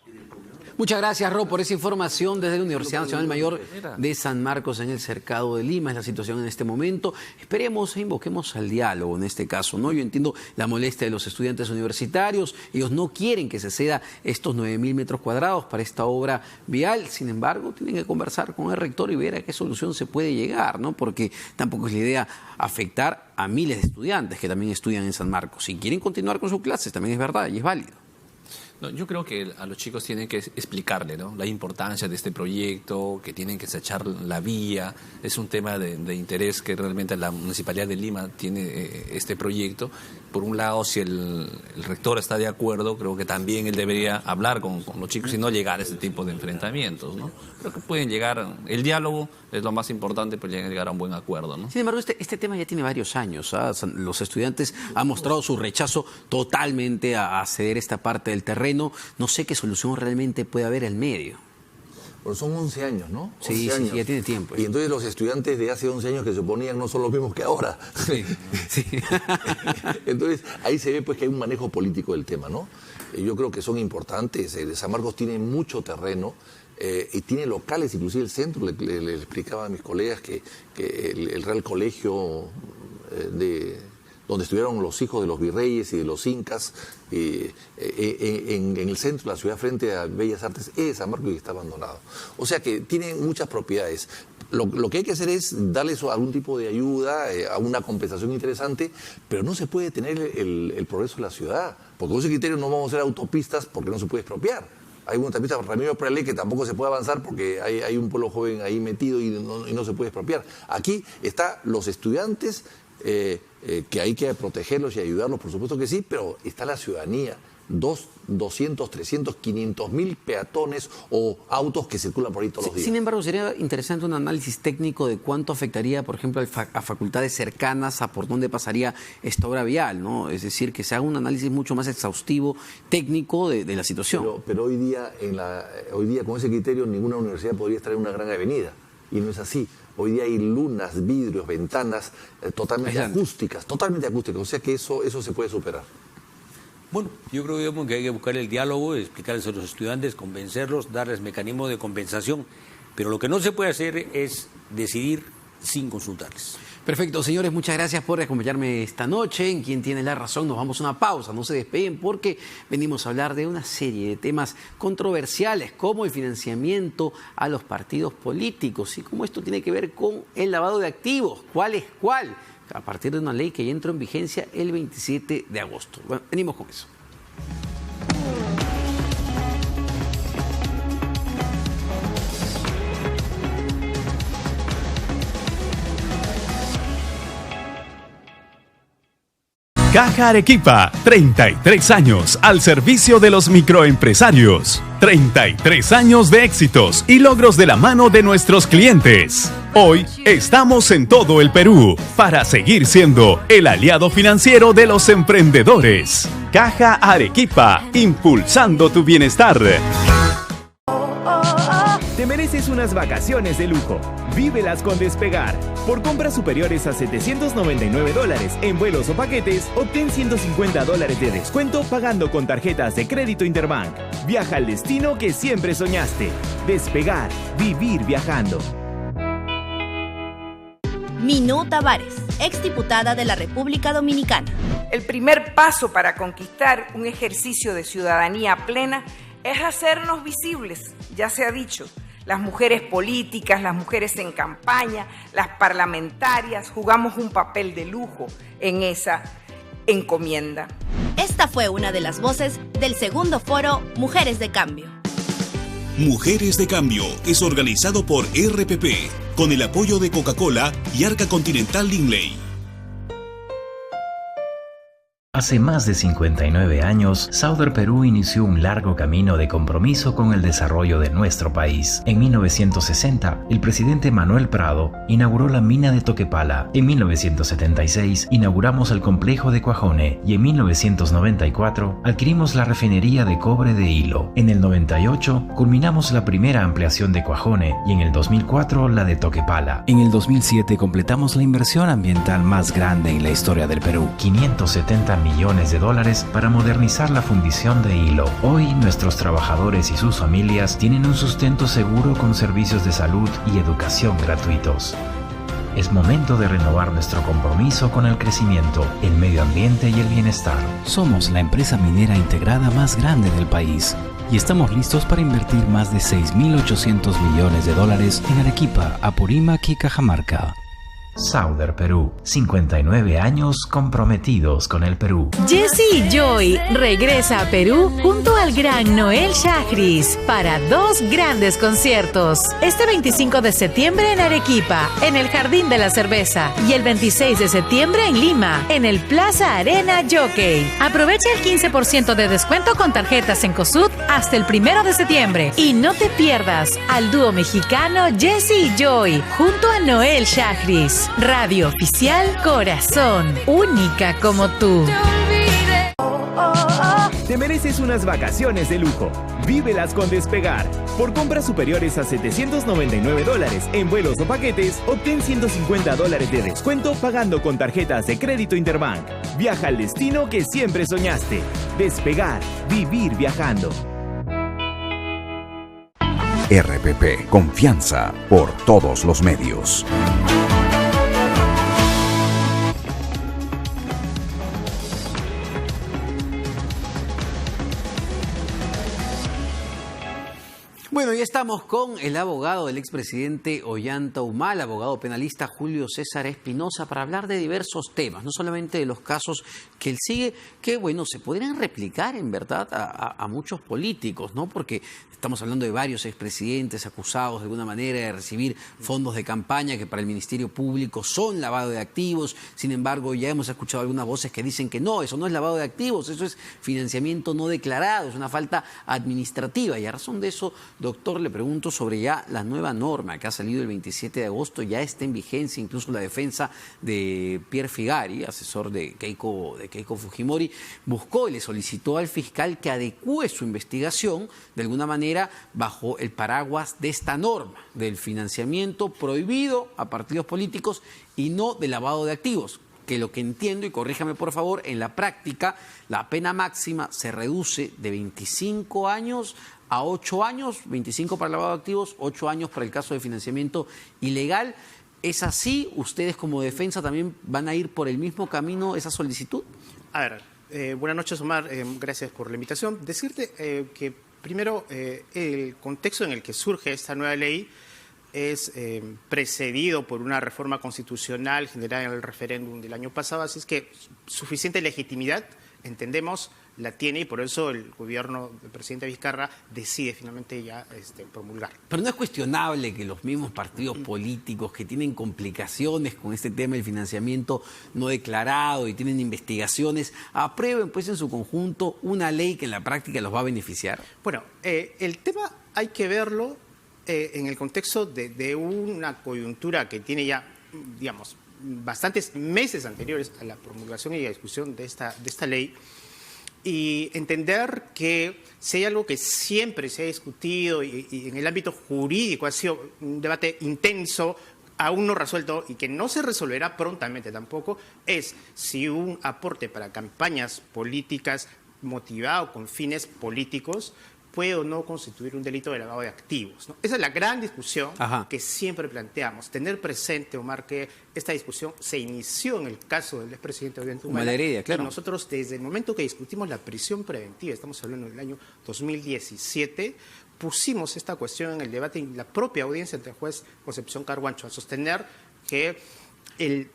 Muchas gracias, Ro, por esa información desde la Universidad Nacional Mayor de San Marcos en el Cercado de Lima. Es la situación en este momento. Esperemos e invoquemos al diálogo en este caso, ¿no? Yo entiendo la molestia de los estudiantes universitarios. Ellos no quieren que se ceda estos 9.000 metros cuadrados para esta obra vial. Sin embargo, tienen que conversar con el rector y ver a qué solución se puede llegar, ¿no? Porque tampoco es la idea afectar a miles de estudiantes que también estudian en San Marcos. Si quieren continuar con sus clases, también es verdad y es válido. No, yo creo que a los chicos tienen que explicarle, ¿no?, la importancia de este proyecto, que tienen que echar la vía. Es un tema de interés que realmente la Municipalidad de Lima tiene este proyecto. Por un lado, si el rector está de acuerdo, creo que también él debería hablar con los chicos y no llegar a ese tipo de enfrentamientos, ¿no? Creo que pueden llegar, el diálogo es lo más importante, pues llegar a un buen acuerdo, ¿no? Sin embargo, este tema ya tiene varios años, ¿ah? Los estudiantes han mostrado su rechazo totalmente a ceder esta parte del terreno. No sé qué solución realmente puede haber en medio. Pero son 11 años, ¿no? Sí, 11 años. Sí, ya tiene tiempo. Y entonces los estudiantes de hace 11 años que se oponían no son los mismos que ahora. Sí, sí. Entonces ahí se ve pues que hay un manejo político del tema, ¿no? Yo creo que son importantes. San Marcos tiene mucho terreno y tiene locales, inclusive el centro. Le explicaba a mis colegas que el Real Colegio donde estuvieron los hijos de los virreyes y de los incas, en el centro de la ciudad, frente a Bellas Artes, es San Marcos y está abandonado. O sea que tiene muchas propiedades. Lo que hay que hacer es darles algún tipo de ayuda, a una compensación interesante, pero no se puede tener el progreso de la ciudad, porque con ese criterio no vamos a hacer autopistas porque no se puede expropiar. Hay una autopista Ramiro Pralé que tampoco se puede avanzar porque hay un pueblo joven ahí metido y no se puede expropiar. Aquí están los estudiantes, que hay que protegerlos y ayudarlos, por supuesto que sí, pero está la ciudadanía, 200, 300, 500 mil peatones o autos que circulan por ahí todos los días. Sin embargo, sería interesante un análisis técnico de cuánto afectaría, por ejemplo, a facultades cercanas a por dónde pasaría esta obra vial, ¿no? Es decir, que se haga un análisis mucho más exhaustivo, técnico de la situación. Pero hoy día con ese criterio ninguna universidad podría estar en una gran avenida, y no es así. Hoy día hay lunas, vidrios, ventanas totalmente acústicas, o sea que eso se puede superar. Bueno, yo creo que hay que buscar el diálogo, explicarles a los estudiantes, convencerlos, darles mecanismos de compensación, pero lo que no se puede hacer es decidir sin consultarles. Perfecto, señores, muchas gracias por acompañarme esta noche. En Quien Tiene la Razón nos vamos a una pausa, no se despeguen porque venimos a hablar de una serie de temas controversiales como el financiamiento a los partidos políticos y cómo esto tiene que ver con el lavado de activos, cuál es cuál, a partir de una ley que ya entró en vigencia el 27 de agosto. Bueno, venimos con eso. Caja Arequipa, 33 años al servicio de los microempresarios. 33 años de éxitos y logros de la mano de nuestros clientes. Hoy estamos en todo el Perú para seguir siendo el aliado financiero de los emprendedores. Caja Arequipa, impulsando tu bienestar. Te mereces unas vacaciones de lujo. Vívelas con Despegar. Por compras superiores a $799 en vuelos o paquetes, obtén $150 de descuento pagando con tarjetas de crédito Interbank. Viaja al destino que siempre soñaste. Despegar. Vivir viajando. Minú Tavares, exdiputada de la República Dominicana. El primer paso para conquistar un ejercicio de ciudadanía plena es hacernos visibles, ya se ha dicho. Las mujeres políticas, las mujeres en campaña, las parlamentarias, jugamos un papel de lujo en esa encomienda. Esta fue una de las voces del segundo foro Mujeres de Cambio. Mujeres de Cambio es organizado por RPP, con el apoyo de Coca-Cola y Arca Continental Linley. Hace más de 59 años, Sauder Perú inició un largo camino de compromiso con el desarrollo de nuestro país. En 1960, el presidente Manuel Prado inauguró la mina de Toquepala. En 1976, inauguramos el complejo de Cuajone y en 1994 adquirimos la refinería de cobre de Hilo. En el 98, culminamos la primera ampliación de Cuajone y en el 2004 la de Toquepala. En el 2007 completamos la inversión ambiental más grande en la historia del Perú, 570 millones de dólares para modernizar la fundición de Hilo. Hoy nuestros trabajadores y sus familias tienen un sustento seguro con servicios de salud y educación gratuitos. Es momento de renovar nuestro compromiso con el crecimiento, el medio ambiente y el bienestar. Somos la empresa minera integrada más grande del país y estamos listos para invertir más de 6.800 millones de dólares en Arequipa, Apurímac y Cajamarca. Sauder Perú, 59 años comprometidos con el Perú. Jesse Joy regresa a Perú junto al gran Noel Chagris para 2 grandes conciertos. Este 25 de septiembre en Arequipa, en el Jardín de la Cerveza, y el 26 de septiembre en Lima, en el Plaza Arena Jockey. Aprovecha el 15% de descuento con tarjetas en COSUD hasta el 1 de septiembre. Y no te pierdas al dúo mexicano Jesse Joy junto a Noel Chagris. Radio Oficial Corazón, única como tú. Te mereces unas vacaciones de lujo. Vívelas con Despegar. Por compras superiores a $799 en vuelos o paquetes, obtén $150 de descuento pagando con tarjetas de crédito Interbank. Viaja al destino que siempre soñaste. Despegar. Vivir viajando. RPP. Confianza por todos los medios. Bueno, ya estamos con el abogado del expresidente Ollanta Humala, abogado penalista Julio César Espinosa, para hablar de diversos temas, no solamente de los casos que él sigue, que bueno, se podrían replicar en verdad a muchos políticos, ¿no? Porque estamos hablando de varios expresidentes acusados de alguna manera de recibir fondos de campaña que para el Ministerio Público son lavado de activos. Sin embargo, ya hemos escuchado algunas voces que dicen que no, eso no es lavado de activos, eso es financiamiento no declarado, es una falta administrativa. Y a razón de eso, doctor, le pregunto sobre ya la nueva norma que ha salido el 27 de agosto, ya está en vigencia, incluso la defensa de Pierre Figari, asesor de Keiko Fujimori, buscó y le solicitó al fiscal que adecúe su investigación de alguna manera bajo el paraguas de esta norma del financiamiento prohibido a partidos políticos y no de lavado de activos, que lo que entiendo, y corríjame por favor, en la práctica la pena máxima se reduce de 25 años a 8 años, 25 para el lavado de activos, 8 años para el caso de financiamiento ilegal. ¿Es así? ¿Ustedes como defensa también van a ir por el mismo camino, esa solicitud? A ver, buenas noches, Omar, gracias por la invitación. Decirte que primero, el contexto en el que surge esta nueva ley es precedido por una reforma constitucional generada en el referéndum del año pasado, así es que suficiente legitimidad, entendemos, la tiene, y por eso el gobierno del presidente Vizcarra decide finalmente ya promulgar. Pero no es cuestionable que los mismos partidos políticos que tienen complicaciones con este tema del financiamiento no declarado y tienen investigaciones, aprueben pues en su conjunto una ley que en la práctica los va a beneficiar. Bueno, el tema hay que verlo en el contexto de una coyuntura que tiene ya, digamos, bastantes meses anteriores a la promulgación y la discusión de esta ley, y entender que si hay algo que siempre se ha discutido y en el ámbito jurídico ha sido un debate intenso, aún no resuelto y que no se resolverá prontamente tampoco, es si un aporte para campañas políticas motivado con fines políticos puede o no constituir un delito de lavado de activos, ¿no? Esa es la gran discusión que siempre planteamos. Tener presente, Omar, que esta discusión se inició en el caso del expresidente Ollanta Humala. Claro. Y nosotros, desde el momento que discutimos la prisión preventiva, estamos hablando del año 2017, pusimos esta cuestión en el debate en la propia audiencia ante el juez Concepción Carguancho, a sostener que el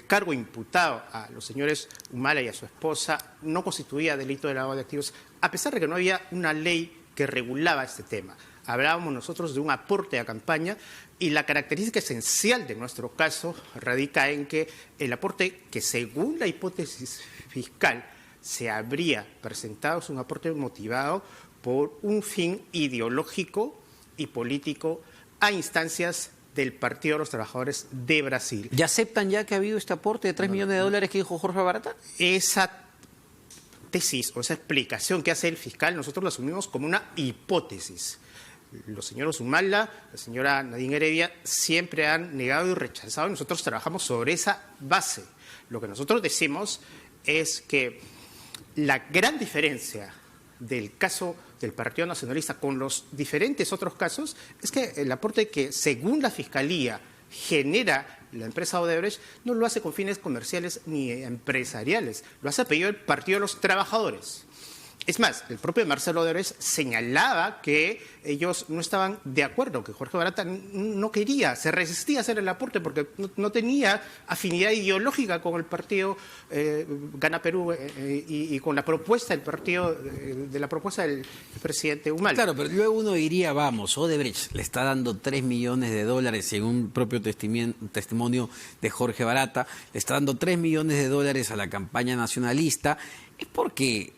cargo imputado a los señores Humala y a su esposa no constituía delito de lavado de activos, a pesar de que no había una ley que regulaba este tema. hablábamos nosotros de un aporte a campaña, y la característica esencial de nuestro caso radica en que el aporte que, según la hipótesis fiscal, se habría presentado es un aporte motivado por un fin ideológico y político a instancias del Partido de los Trabajadores de Brasil. ¿Ya aceptan ya que ha habido este aporte de 3 millones de dólares que dijo Jorge Barata? Esa tesis o esa explicación que hace el fiscal nosotros la asumimos como una hipótesis. Los señores Humala, la señora Nadine Heredia siempre han negado y rechazado, y nosotros trabajamos sobre esa base. Lo que nosotros decimos es que la gran diferencia del caso del Partido Nacionalista con los diferentes otros casos es que el aporte que, según la Fiscalía, genera la empresa Odebrecht no lo hace con fines comerciales ni empresariales, lo hace a pedido del Partido de los Trabajadores. Es más, el propio Marcelo Odebrecht señalaba que ellos no estaban de acuerdo, que Jorge Barata no quería, se resistía a hacer el aporte porque no tenía afinidad ideológica con el partido Gana Perú y con la propuesta del partido, de la propuesta del presidente Humala. Claro, pero luego uno diría, vamos, Odebrecht le está dando 3 millones de dólares, según propio testimonio de Jorge Barata, le está dando 3 millones de dólares a la campaña nacionalista, es porque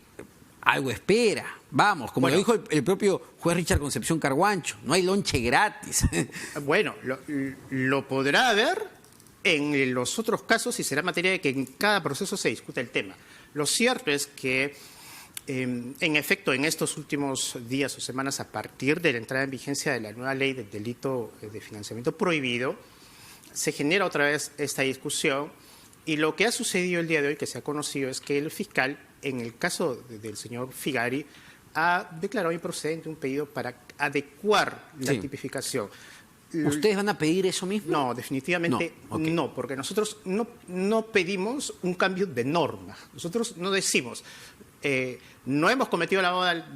algo espera. Vamos, como lo dijo el propio juez Richard Concepción Carguancho, no hay lonche gratis. Bueno, lo podrá haber en los otros casos y será materia de que en cada proceso se discuta el tema. Lo cierto es que, en efecto, en estos últimos días o semanas, a partir de la entrada en vigencia de la nueva ley del delito de financiamiento prohibido, se genera otra vez esta discusión, y lo que ha sucedido el día de hoy, que se ha conocido, es que el fiscal, en el caso del señor Figari, ha declarado improcedente un pedido para adecuar la tipificación. ¿Ustedes van a pedir eso mismo? No, definitivamente no, porque nosotros no pedimos un cambio de norma. Nosotros no decimos, no hemos cometido lavado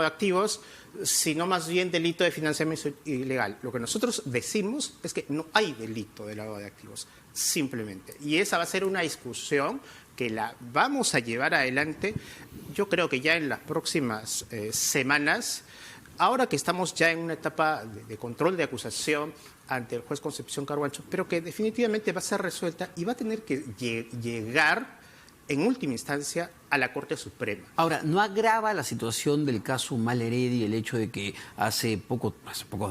de activos, sino más bien delito de financiamiento ilegal. Lo que nosotros decimos es que no hay delito de lavado de activos, simplemente. Y esa va a ser una discusión que la vamos a llevar adelante, yo creo que ya en las próximas semanas, ahora que estamos ya en una etapa de control de acusación ante el juez Concepción Carguancho, pero que definitivamente va a ser resuelta y va a tener que llegar en última instancia a la Corte Suprema. Ahora, ¿no agrava la situación del caso Humala Heredia el hecho de que hace pocos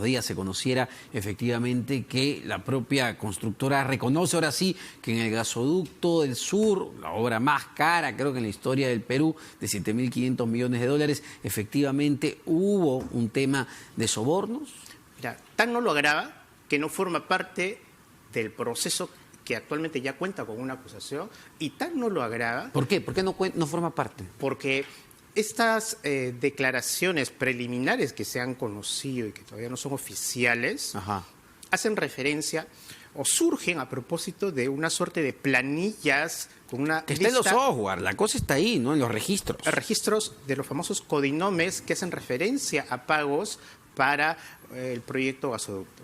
días se conociera efectivamente que la propia constructora reconoce ahora sí que en el gasoducto del sur, la obra más cara creo que en la historia del Perú, de 7.500 millones de dólares, efectivamente hubo un tema de sobornos? Mira, tan no lo agrava que no forma parte del proceso que actualmente ya cuenta con una acusación, y tan no lo agrava. ¿Por qué? ¿Por qué no forma parte? Porque estas declaraciones preliminares que se han conocido y que todavía no son oficiales, hacen referencia o surgen a propósito de una suerte de planillas con una que está en los software, la cosa está ahí, ¿no? En los registros. Registros de los famosos codinomes que hacen referencia a pagos para el proyecto gasoducto.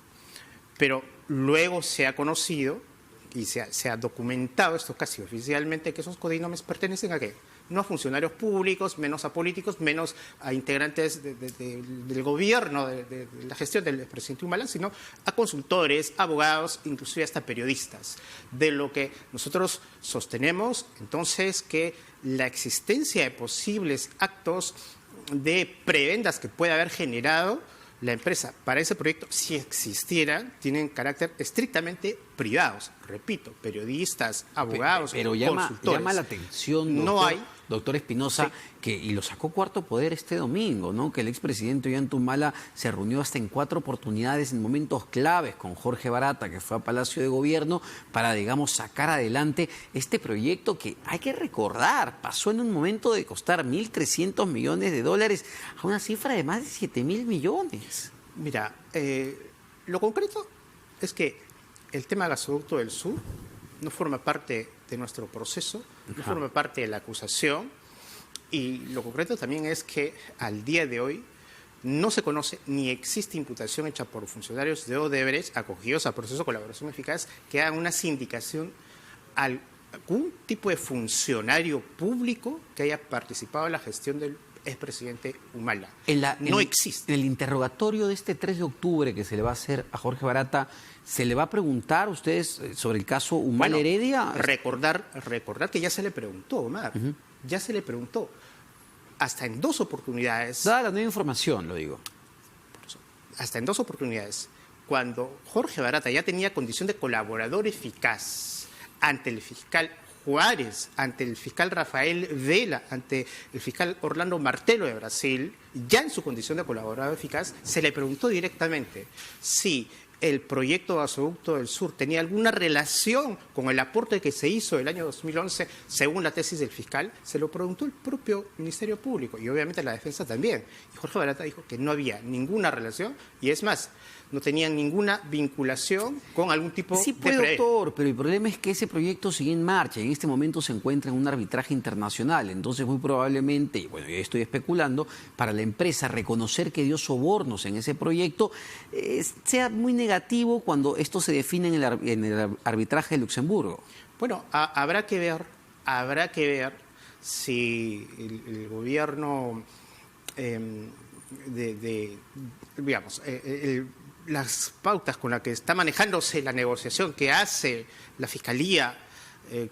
Pero luego se ha conocido y se ha documentado esto casi oficialmente, que esos codinomes pertenecen a ¿qué? No a funcionarios públicos, menos a políticos, menos a integrantes del gobierno, de la gestión del presidente Humala, sino a consultores, abogados, inclusive hasta periodistas. De lo que nosotros sostenemos, entonces, que la existencia de posibles actos de prebendas que puede haber generado la empresa para ese proyecto, si existieran, tienen carácter estrictamente privados. Repito, periodistas, abogados, pero consultores. Llama la atención, doctor Espinosa, y lo sacó Cuarto Poder este domingo, ¿no? Que el expresidente Ollanta Humala se reunió hasta en 4 oportunidades en momentos claves con Jorge Barata, que fue a Palacio de Gobierno, para, digamos, sacar adelante este proyecto que, hay que recordar, pasó en un momento de costar 1.300 millones de dólares a una cifra de más de 7.000 millones. Mira, lo concreto es que el tema gasoducto del sur no forma parte de nuestro proceso, no forma parte de la acusación, y lo concreto también es que al día de hoy no se conoce ni existe imputación hecha por funcionarios de Odebrecht acogidos a proceso de colaboración eficaz que hagan una sindicación a algún tipo de funcionario público que haya participado en la gestión del expresidente Humala. No existe. En el interrogatorio de este 3 de octubre que se le va a hacer a Jorge Barata, ¿se le va a preguntar a ustedes sobre el caso Humala Heredia? Recordar que ya se le preguntó, Omar. Ya se le preguntó. Hasta en 2 oportunidades. Dada la nueva información, lo digo. Hasta en 2 oportunidades. Cuando Jorge Barata ya tenía condición de colaborador eficaz ante el fiscal Juárez, ante el fiscal Rafael Vela, ante el fiscal Orlando Martelo de Brasil, ya en su condición de colaborador eficaz, se le preguntó directamente si el proyecto de gasoducto del sur tenía alguna relación con el aporte que se hizo el año 2011, según la tesis del fiscal. Se lo preguntó el propio Ministerio Público y obviamente la defensa también. Y Jorge Barata dijo que no había ninguna relación y es más, no tenían ninguna vinculación con algún tipo de prevención. Doctor, pero el problema es que ese proyecto sigue en marcha y en este momento se encuentra en un arbitraje internacional. Entonces, muy probablemente, y bueno, yo estoy especulando, para la empresa reconocer que dio sobornos en ese proyecto sea muy negativo cuando esto se define en el arbitraje de Luxemburgo. Bueno, habrá que ver si el gobierno digamos, las pautas con las que está manejándose la negociación que hace la Fiscalía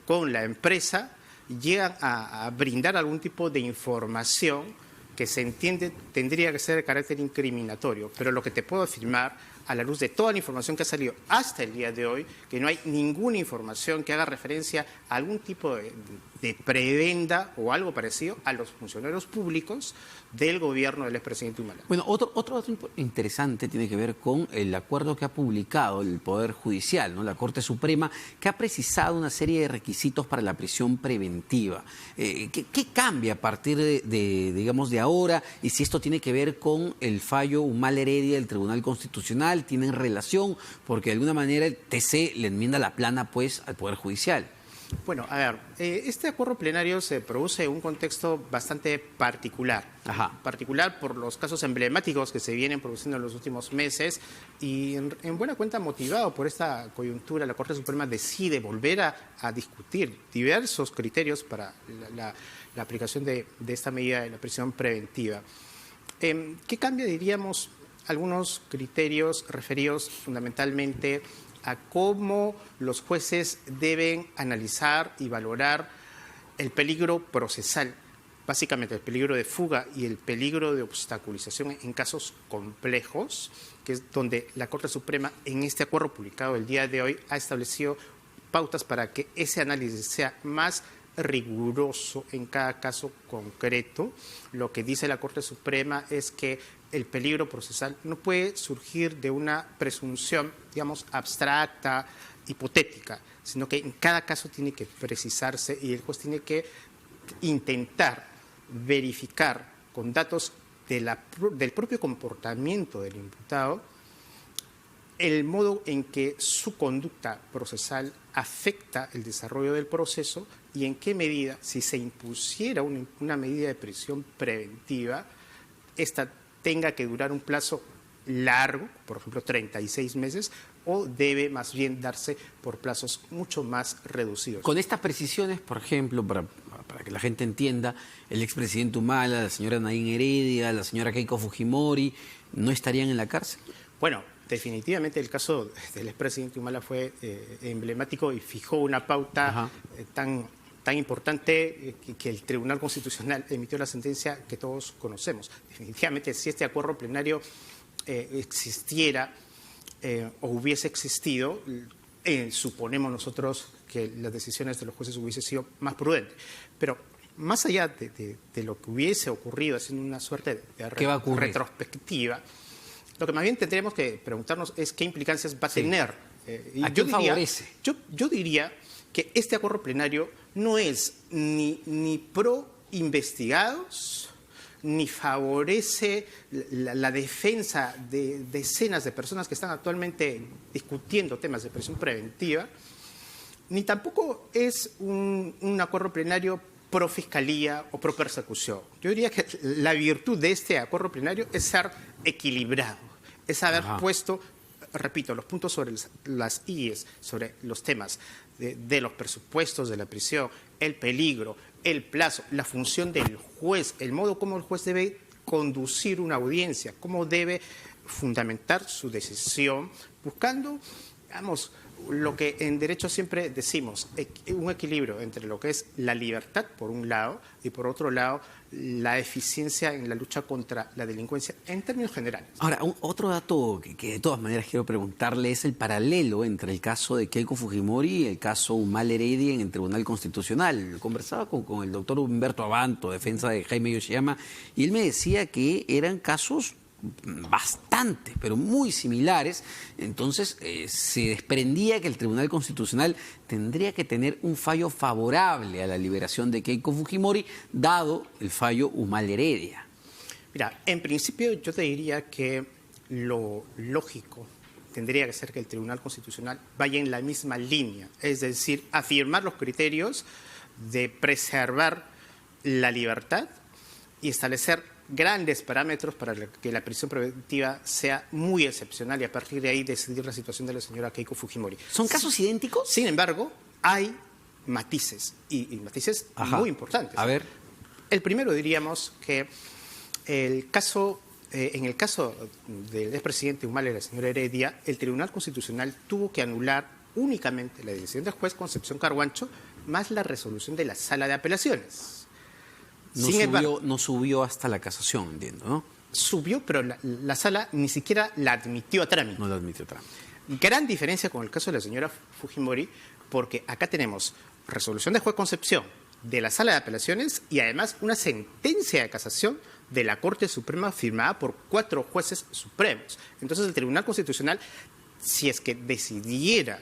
con la empresa llegan a brindar algún tipo de información que se entiende tendría que ser de carácter incriminatorio. Pero lo que te puedo afirmar, a la luz de toda la información que ha salido hasta el día de hoy, que no hay ninguna información que haga referencia a algún tipo de prebenda o algo parecido a los funcionarios públicos del gobierno del expresidente Humala. Bueno, otro dato interesante tiene que ver con el acuerdo que ha publicado el Poder Judicial, ¿no? La Corte Suprema, que ha precisado una serie de requisitos para la prisión preventiva. ¿Qué cambia a partir digamos, de ahora? Y si esto tiene que ver con el fallo Humala Heredia del Tribunal Constitucional, ¿tienen relación? Porque de alguna manera el TC le enmienda la plana pues al Poder Judicial. Bueno, a ver, este acuerdo plenario se produce en un contexto bastante particular. Particular por los casos emblemáticos que se vienen produciendo en los últimos meses y en buena cuenta motivado por esta coyuntura, la Corte Suprema decide volver a discutir diversos criterios para la aplicación de esta medida de la prisión preventiva. ¿Qué cambia, diríamos, algunos criterios referidos fundamentalmente a cómo los jueces deben analizar y valorar el peligro procesal, básicamente el peligro de fuga y el peligro de obstaculización en casos complejos, que es donde la Corte Suprema, en este acuerdo publicado el día de hoy, ha establecido pautas para que ese análisis sea más riguroso en cada caso concreto. Lo que dice la Corte Suprema es que el peligro procesal no puede surgir de una presunción, digamos, abstracta, hipotética, sino que en cada caso tiene que precisarse y el juez tiene que intentar verificar con datos del propio comportamiento del imputado el modo en que su conducta procesal afecta el desarrollo del proceso y en qué medida, si se impusiera una medida de prisión preventiva, esta tenga que durar un plazo largo, por ejemplo 36 meses, o debe más bien darse por plazos mucho más reducidos. Con estas precisiones, por ejemplo, para que la gente entienda, el expresidente Humala, la señora Nadine Heredia, la señora Keiko Fujimori, ¿no estarían en la cárcel? Bueno, definitivamente el caso del expresidente Humala fue emblemático y fijó una pauta tan importante que el Tribunal Constitucional emitió la sentencia que todos conocemos. Definitivamente, si este acuerdo plenario existiera o hubiese existido, suponemos nosotros que las decisiones de los jueces hubiesen sido más prudentes. Pero más allá de lo que hubiese ocurrido, haciendo una suerte de retrospectiva, lo que más bien tendremos que preguntarnos es qué implicancias va a tener. ¿A quién favorece? Yo diría que este acuerdo plenario no es ni pro investigados, ni favorece la defensa de decenas de personas que están actualmente discutiendo temas de prisión preventiva, ni tampoco es un acuerdo plenario pro fiscalía o pro persecución. Yo diría que la virtud de este acuerdo plenario es ser equilibrado, es haber puesto, repito, los puntos sobre las IES, sobre los temas de los presupuestos de la prisión, el peligro, el plazo, la función del juez, el modo como el juez debe conducir una audiencia, cómo debe fundamentar su decisión, buscando, digamos, lo que en derecho siempre decimos, un equilibrio entre lo que es la libertad por un lado y por otro lado la eficiencia en la lucha contra la delincuencia en términos generales. Ahora, otro dato que de todas maneras quiero preguntarle es el paralelo entre el caso de Keiko Fujimori y el caso Humala Heredia en el Tribunal Constitucional. Conversaba con el doctor Humberto Abanto, defensa de Jaime Yoshiyama, y él me decía que eran casos bastante, pero muy similares. Entonces se desprendía que el Tribunal Constitucional tendría que tener un fallo favorable a la liberación de Keiko Fujimori, dado el fallo Humala Heredia. Mira, en principio yo te diría que lo lógico tendría que ser que el Tribunal Constitucional vaya en la misma línea, es decir, afirmar los criterios de preservar la libertad y establecer grandes parámetros para que la prisión preventiva sea muy excepcional y a partir de ahí decidir la situación de la señora Keiko Fujimori. ¿Son casos idénticos? Sin embargo, hay matices y matices muy importantes. A ver. El primero diríamos que en el caso del expresidente Humala y la señora Heredia, el Tribunal Constitucional tuvo que anular únicamente la decisión del juez Concepción Carhuancho más la resolución de la Sala de Apelaciones. No subió hasta la casación, entiendo, ¿no? Subió, pero la sala ni siquiera la admitió a trámite. No la admitió a trámite. Gran diferencia con el caso de la señora Fujimori, porque acá tenemos resolución de juez Concepción de la Sala de Apelaciones y además una sentencia de casación de la Corte Suprema firmada por 4 jueces supremos. Entonces el Tribunal Constitucional, si es que decidiera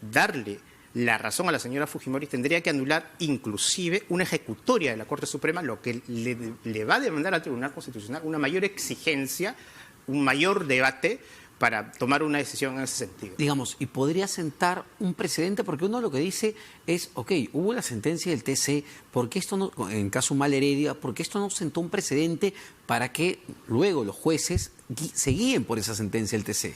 darle la razón a la señora Fujimori, tendría que anular inclusive una ejecutoria de la Corte Suprema, lo que le va a demandar al Tribunal Constitucional una mayor exigencia, un mayor debate para tomar una decisión en ese sentido. Digamos, y podría sentar un precedente, porque uno lo que dice es, ok, hubo la sentencia del TC, ¿por qué esto no, en caso Humala Heredia, por qué esto no sentó un precedente para que luego los jueces se guíen por esa sentencia del TC?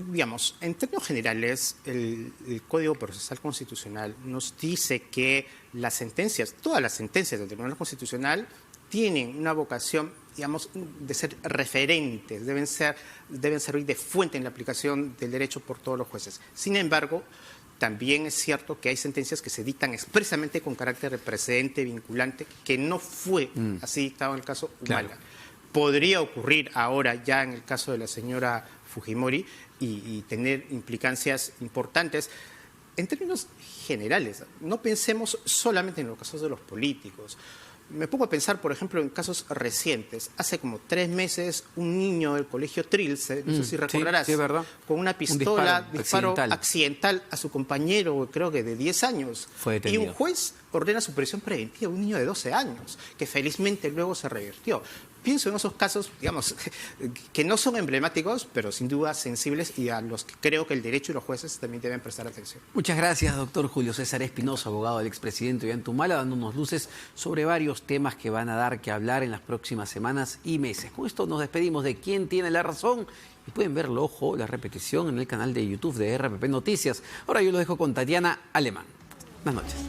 Digamos, en términos generales, el Código Procesal Constitucional nos dice que las sentencias, todas las sentencias del Tribunal Constitucional tienen una vocación, digamos, de ser referentes, deben servir de fuente en la aplicación del derecho por todos los jueces. Sin embargo, también es cierto que hay sentencias que se dictan expresamente con carácter de precedente vinculante, que no fue así dictado en el caso Humala. Claro. Podría ocurrir ahora ya en el caso de la señora Fujimori y tener implicancias importantes. En términos generales, no pensemos solamente en los casos de los políticos. Me pongo a pensar, por ejemplo, en casos recientes. Hace como 3 meses, un niño del colegio Trilce, no sé si recordarás, sí, ¿verdad? con una pistola, disparo accidental a su compañero, creo que de 10 años. Fue detenido. Y un juez ordena su prisión preventiva a un niño de 12 años, que felizmente luego se revirtió. Pienso en esos casos, digamos, que no son emblemáticos, pero sin duda sensibles y a los que creo que el derecho y los jueces también deben prestar atención. Muchas gracias, doctor Julio César Espinosa, abogado del expresidente Ollanta Humala, dándonos luces sobre varios temas que van a dar que hablar en las próximas semanas y meses. Con esto nos despedimos de ¿Quién tiene la razón? Y pueden verlo, ojo, la repetición en el canal de YouTube de RPP Noticias. Ahora yo lo dejo con Tatiana Alemán. Buenas noches.